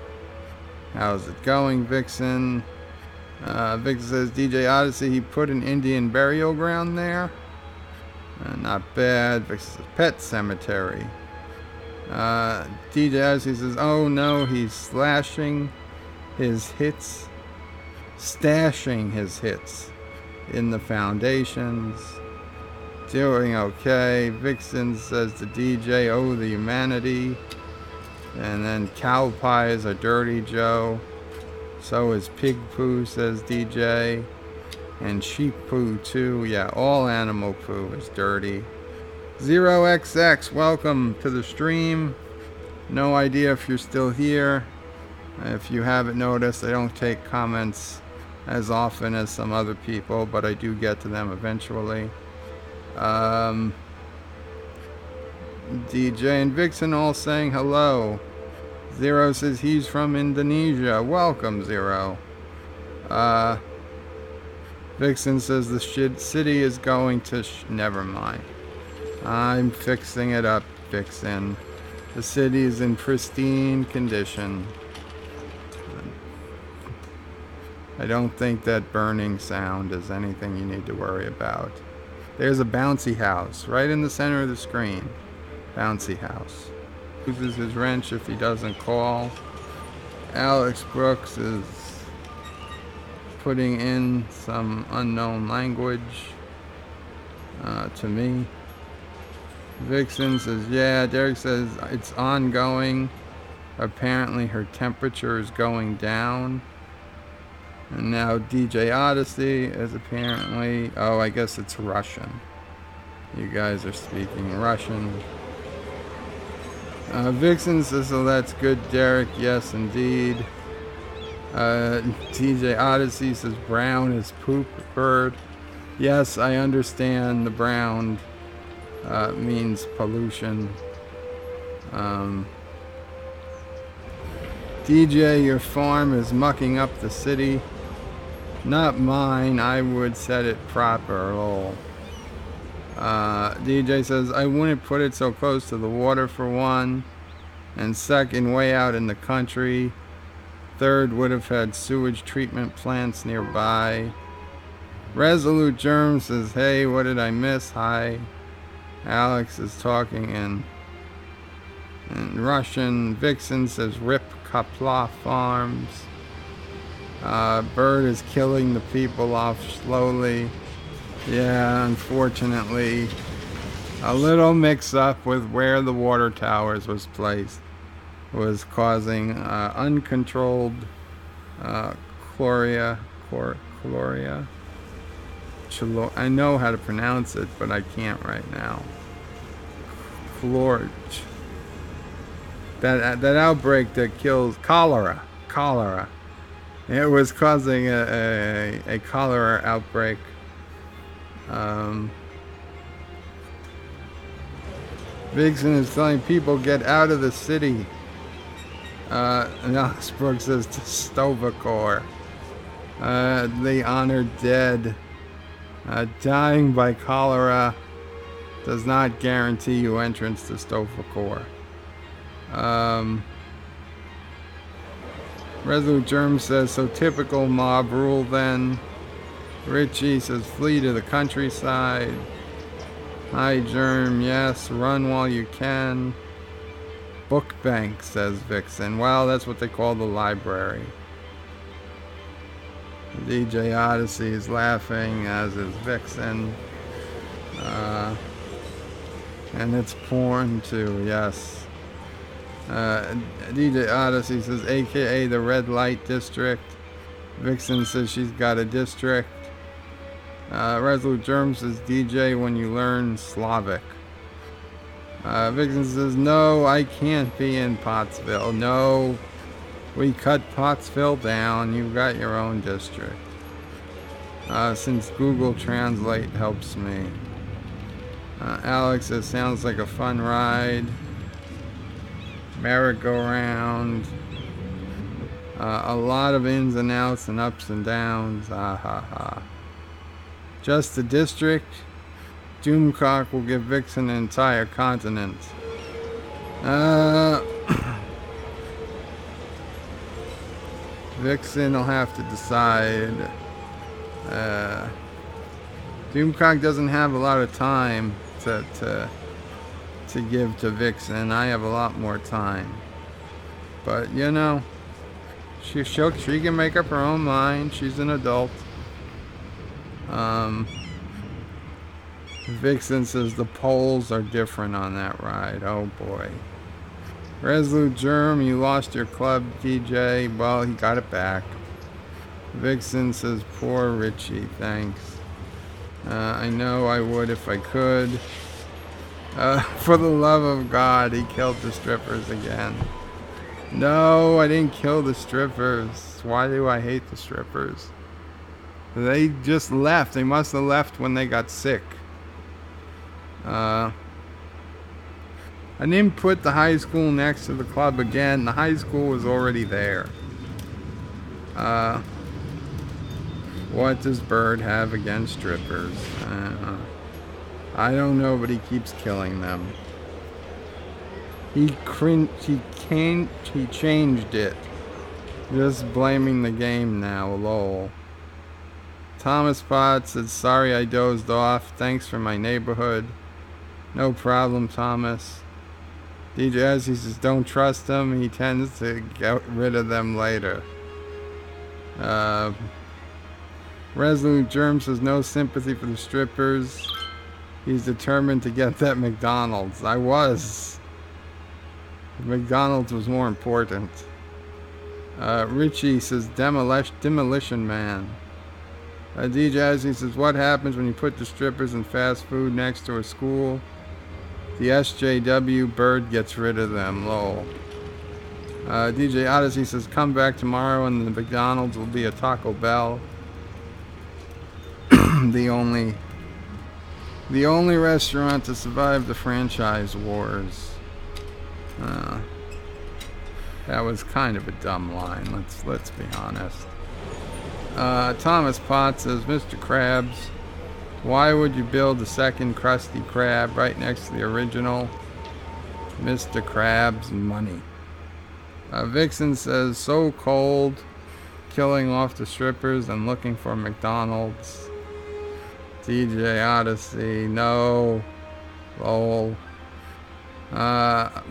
How's it going, Vixen? Vixen says, DJ Odyssey, he put an Indian burial ground there. Not bad. Vixen says, pet cemetery. DJ Odyssey says, oh no, he's stashing his hits in the foundations. Doing okay. Vixen says to DJ, oh, the humanity. And then cow pie is a dirty Joe. So is pig poo, says DJ. And sheep poo too. Yeah, all animal poo is dirty. 0XX, welcome to the stream. No idea if you're still here. If you haven't noticed, I don't take comments as often as some other people, but I do get to them eventually. DJ and Vixen all saying hello. Zero says he's from Indonesia. Welcome, Zero. Vixen says the city is going to... Never mind. I'm fixing it up, Vixen. The city is in pristine condition. I don't think that burning sound is anything you need to worry about. There's a bouncy house right in the center of the screen. Bouncy house. Loses his wrench if he doesn't call. Alex Brooks is putting in some unknown language to me. Vixen says, yeah. Derek says it's ongoing. Apparently her temperature is going down. And now DJ Odyssey is apparently... Oh, I guess it's Russian. You guys are speaking Russian. Vixen says, so that's good, Derek. Yes, indeed. DJ Odyssey says brown is poop bird. Yes, I understand the brown means pollution. DJ, your farm is mucking up the city. Not mine, I would set it proper, lol. DJ says, I wouldn't put it so close to the water for one. And second, way out in the country. Third, would have had sewage treatment plants nearby. Resolute Germ says, hey, what did I miss? Hi. Alex is talking in Russian. Vixen says, rip Qapla farms. Bird is killing the people off slowly. Yeah, unfortunately. A little mix-up with where the water towers was placed was causing uncontrolled chloria. I know how to pronounce it, but I can't right now. That outbreak that kills cholera. It was causing a cholera outbreak. Vixen is telling people get out of the city. And Alex Brooks says to Stovacor. The honored dead. Dying by cholera does not guarantee you entrance to Stovacor. Resolute Germ says, so typical mob rule then. Richie says, flee to the countryside. Hi, Germ. Yes, run while you can. Book bank, says Vixen. Well, that's what they call the library. DJ Odyssey is laughing, as is Vixen. And it's porn too, yes. DJ Odyssey says, AKA the Red Light District. Vixen says she's got a district. Resolute Germ says, DJ when you learn Slavic. Vixen says, no, I can't be in Pottsville. No, we cut Pottsville down. You've got your own district. Since Google Translate helps me. Alex says, sounds like a fun ride. Merry-go-round. A lot of ins and outs and ups and downs. Ah ha ha. Just the district. Doomcock will give Vixen an entire continent. Vixen will have to decide. Doomcock doesn't have a lot of time to give to Vixen. I have a lot more time. But you know, she can make up her own mind. She's an adult. Vixen says the poles are different on that ride. Oh boy. Resolute Germ, you lost your club, DJ. Well, he got it back. Vixen says, poor Richie, thanks. I know I would if I could. For the love of God, he killed the strippers again. No, I didn't kill the strippers. Why do I hate the strippers? They just left. They must have left when they got sick. I didn't put the high school next to the club again. The high school was already there. What does Bird have against strippers? I don't know, but he keeps killing them. He changed it. Just blaming the game now, lol. Thomas Potts said, sorry I dozed off. Thanks for my neighborhood. No problem, Thomas. DJ Ezzy says, don't trust him. He tends to get rid of them later. Resolute Germ says, no sympathy for the strippers. He's determined to get that McDonald's. I was. McDonald's was more important. Richie says, Demolition Man. DJ Ezzy says, what happens when you put the strippers and fast food next to a school? The SJW Bird gets rid of them, lol. DJ Odyssey says, come back tomorrow and the McDonald's will be a Taco Bell. the only restaurant to survive the franchise wars. That was kind of a dumb line, let's be honest. Thomas Potts says, Mr. Krabs, why would you build a second Krusty Krab right next to the original? Mr. Krabs, money. Vixen says, so cold, killing off the strippers and looking for McDonald's. DJ Odyssey, no. Lol.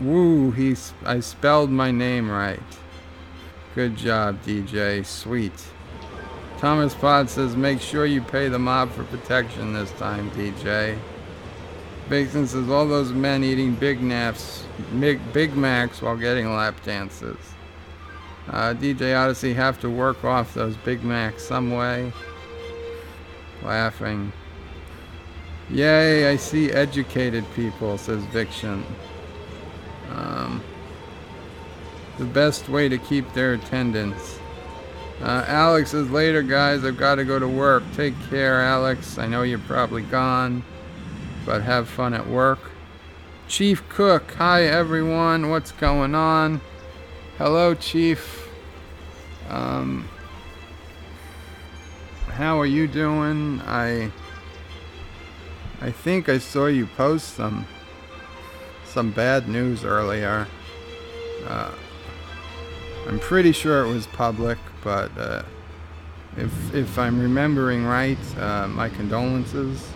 Woo, I spelled my name right. Good job, DJ. Sweet. Thomas Potts says, make sure you pay the mob for protection this time, DJ. Vixen says, all those men eating Big Macs while getting lap dances. DJ Odyssey have to work off those Big Macs some way. Laughing. Yay, I see educated people, says Vixen. The best way to keep their attendance. Alex says, later guys, I've got to go to work. Take care, Alex. I know you're probably gone, but have fun at work. Chief Cook, hi everyone. What's going on? Hello, Chief. How are you doing? I think I saw you post some bad news earlier. I'm pretty sure it was public, but if I'm remembering right, my condolences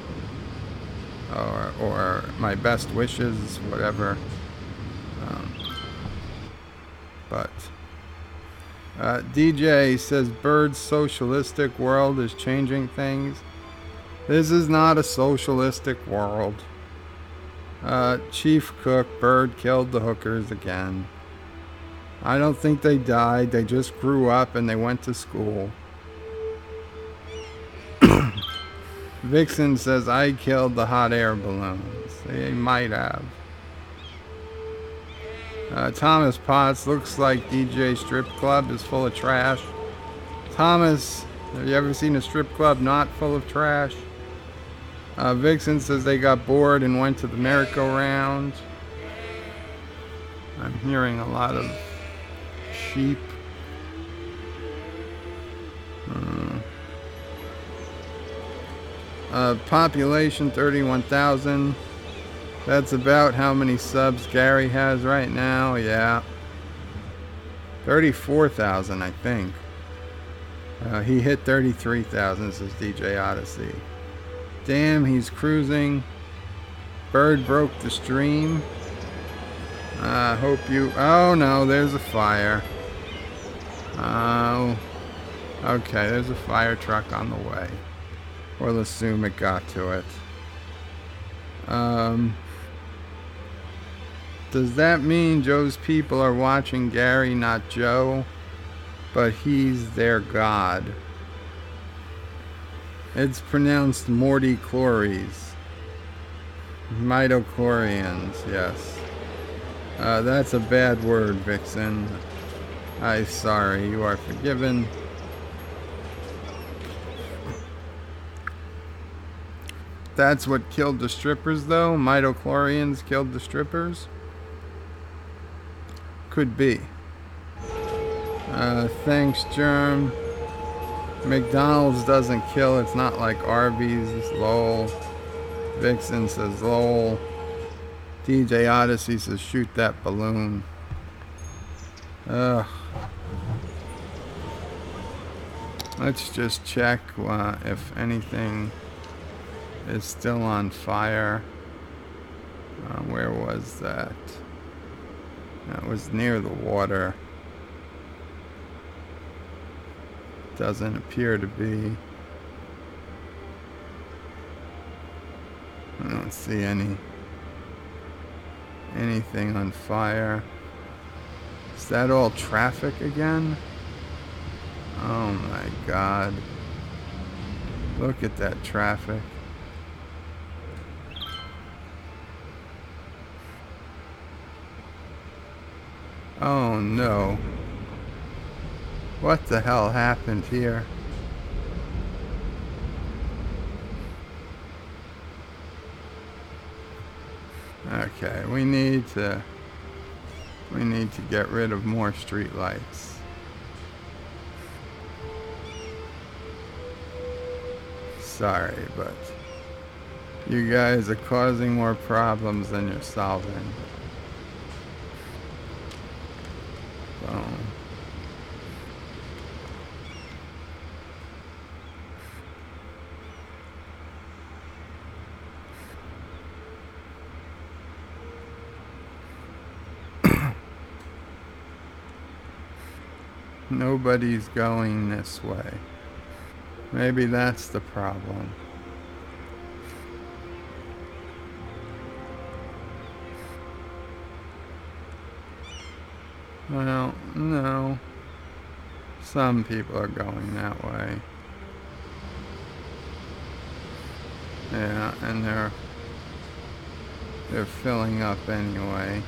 or my best wishes, whatever. But DJ says, Bird's socialistic world is changing things. This is not a socialistic world. Chief Cook, Bird killed the hookers again. I don't think they died. They just grew up and they went to school. Vixen says, I killed the hot air balloons. They might have. Thomas Potts, looks like DJ Strip Club is full of trash. Thomas, have you ever seen a strip club not full of trash? Vixen says they got bored and went to the merry-go-round. I'm hearing a lot of sheep. Population 31,000. That's about how many subs Gary has right now. Yeah. 34,000, I think. He hit 33,000, says DJ Odyssey. Damn, he's cruising. Bird broke the stream. Hope you... Oh, no, there's a fire. Oh. Okay, there's a fire truck on the way. We'll assume it got to it. Does that mean Joe's people are watching Gary, not Joe? But he's their god. It's pronounced Morty Chlores. Mitochorians, yes. That's a bad word, Vixen. I'm sorry, you are forgiven. That's what killed the strippers, though? Mitochorians killed the strippers? Could be. Thanks, Germ. McDonald's doesn't kill. It's not like Arby's. Lol. Vixen says lol. DJ Odyssey says shoot that balloon. Ugh. Let's just check if anything is still on fire. Where was that? That was near the water. Doesn't appear to be. I don't see anything on fire. Is that all traffic again? Oh my god. Look at that traffic. Oh no. What the hell happened here? Okay, we need to get rid of more street lights. Sorry, but you guys are causing more problems than you're solving. Boom. Nobody's going this way. Maybe that's the problem. Well, no. Some people are going that way. Yeah, and they're filling up anyway.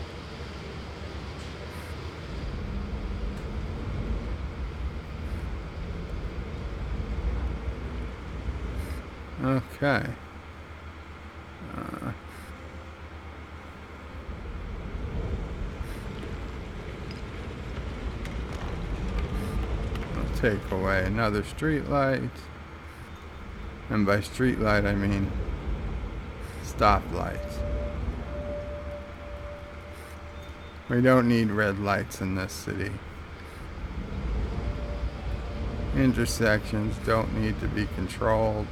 Okay. I'll take away another street light. And by street light, I mean stoplight. We don't need red lights in this city. Intersections don't need to be controlled.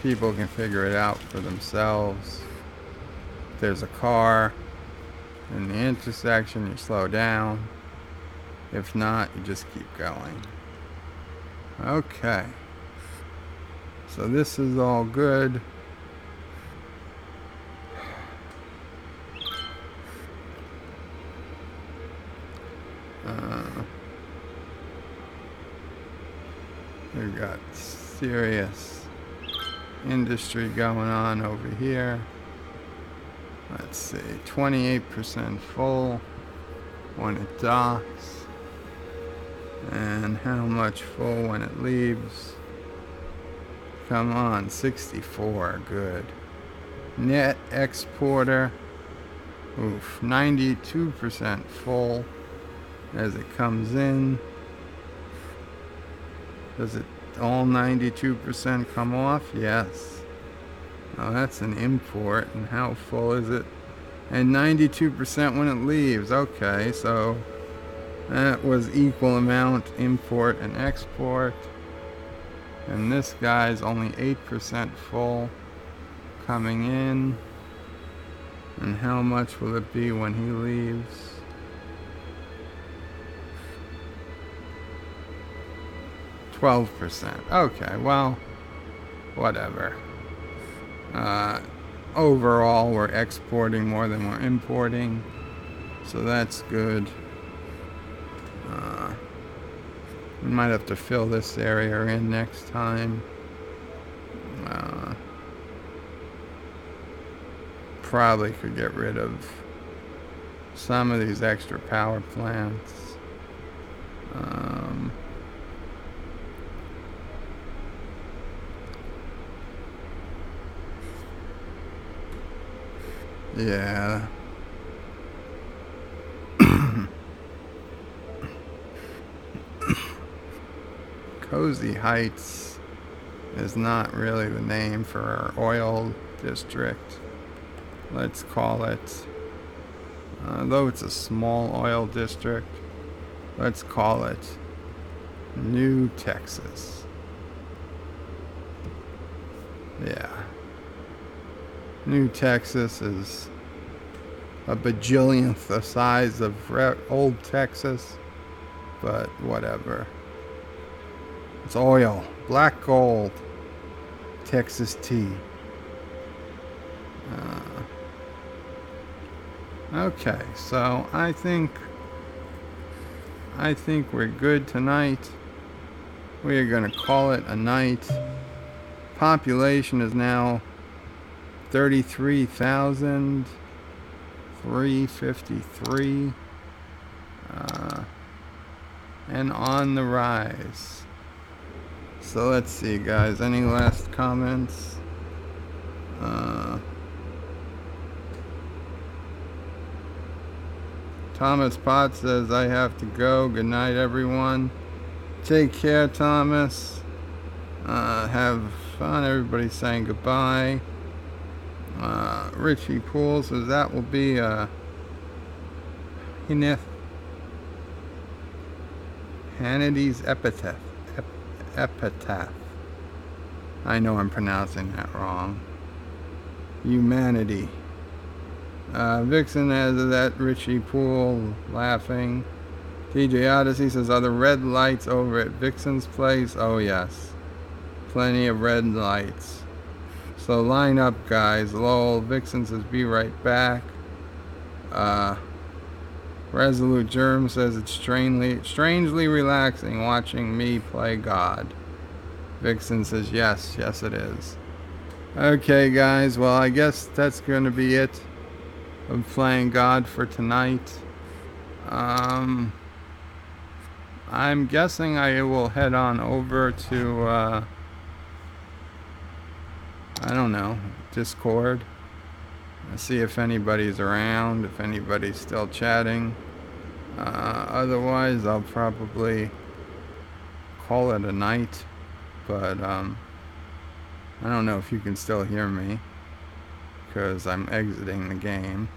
People can figure it out for themselves. If there's a car in the intersection, you slow down. If not, you just keep going. Okay. So this is all good. We've got serious industry going on over here. Let's see, 28% full when it docks. And how much full when it leaves? Come on, 64, good. Net exporter, oof, 92% full as it comes in. Does it all 92% come off? Yes. Oh, that's an import. And how full is it? And 92% when it leaves. Okay, so that was equal amount import and export. And this guy's only 8% full coming in. And how much will it be when he leaves? %. Okay, well, whatever. Overall, we're exporting more than we're importing, so that's good. We might have to fill this area in next time. Probably could get rid of some of these extra power plants. Yeah. Cozy Heights is not really the name for our oil district. Let's call it, though it's a small oil district, let's call it New Texas. Yeah. New Texas is a bajillionth the size of old Texas, but whatever. It's oil, black gold, Texas tea. Okay, so I think we're good tonight. We are going to call it a night. Population is now 33,353 and on the rise. So let's see, guys, any last comments? Thomas Potts says I have to go. Good night, everyone. Take care, Thomas. Have fun. Everybody's saying goodbye. Richie Poole says that will be Hannity's epitaph. I know I'm pronouncing that wrong. Humanity. Vixen has that Richie Poole laughing. TJ Odyssey says, are the red lights over at Vixen's place? Oh yes. Plenty of red lights. So line up, guys. Lol. Vixen says, be right back. Resolute Germ says it's strangely relaxing watching me play God. Vixen says, yes it is. Okay, guys. Well, I guess that's going to be it of playing God for tonight. I'm guessing I will head on over to, I don't know, Discord. See if anybody's around, if anybody's still chatting. Otherwise, I'll probably call it a night. But, I don't know if you can still hear me, because I'm exiting the game.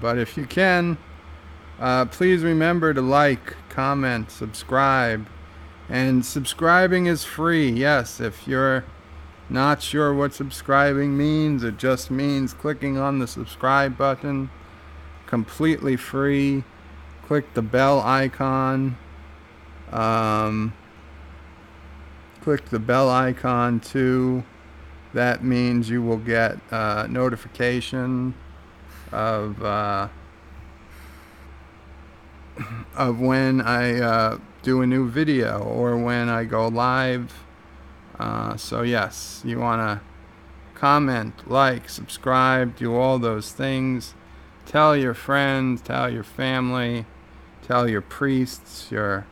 But if you can, please remember to like, comment, subscribe. And subscribing is free. Yes, if you're not sure what subscribing means, it just means clicking on the subscribe button. Completely free. Click the bell icon. Click the bell icon too. That means you will get notification of of when I do a new video or when I go live. So yes, you want to comment, like, subscribe, do all those things. Tell your friends, tell your family, tell your priests, your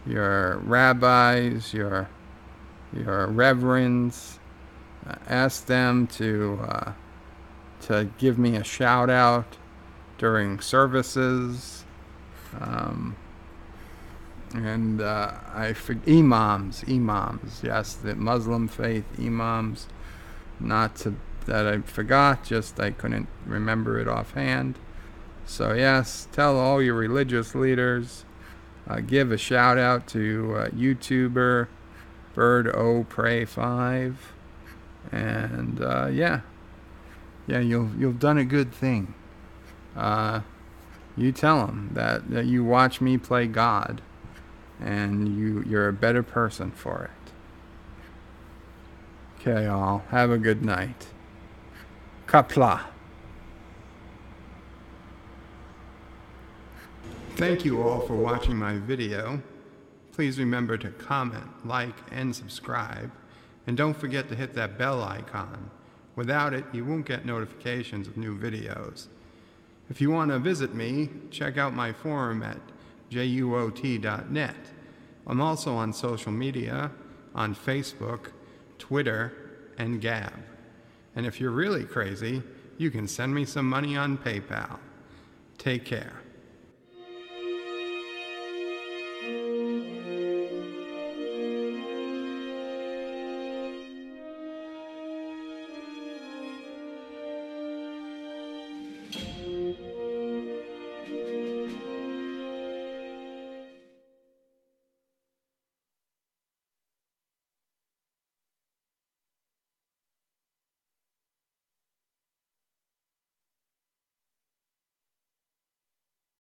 rabbis, your reverends. Ask them to give me a shout out during services. And imams, yes, the Muslim faith imams. Not that I forgot, just I couldn't remember it offhand. So yes, tell all your religious leaders. Give a shout out to YouTuber BirdOPray5, and yeah, you've done a good thing. You tell them that you watch me play God, and you're a better person for it. Okay, all. Have a good night. Qapla. Thank you all for watching my video. Please remember to comment, like, and subscribe. And don't forget to hit that bell icon. Without it, you won't get notifications of new videos. If you want to visit me, check out my forum at juot.net. I'm also on social media, on Facebook, Twitter, and Gab. And if you're really crazy, you can send me some money on PayPal. Take care.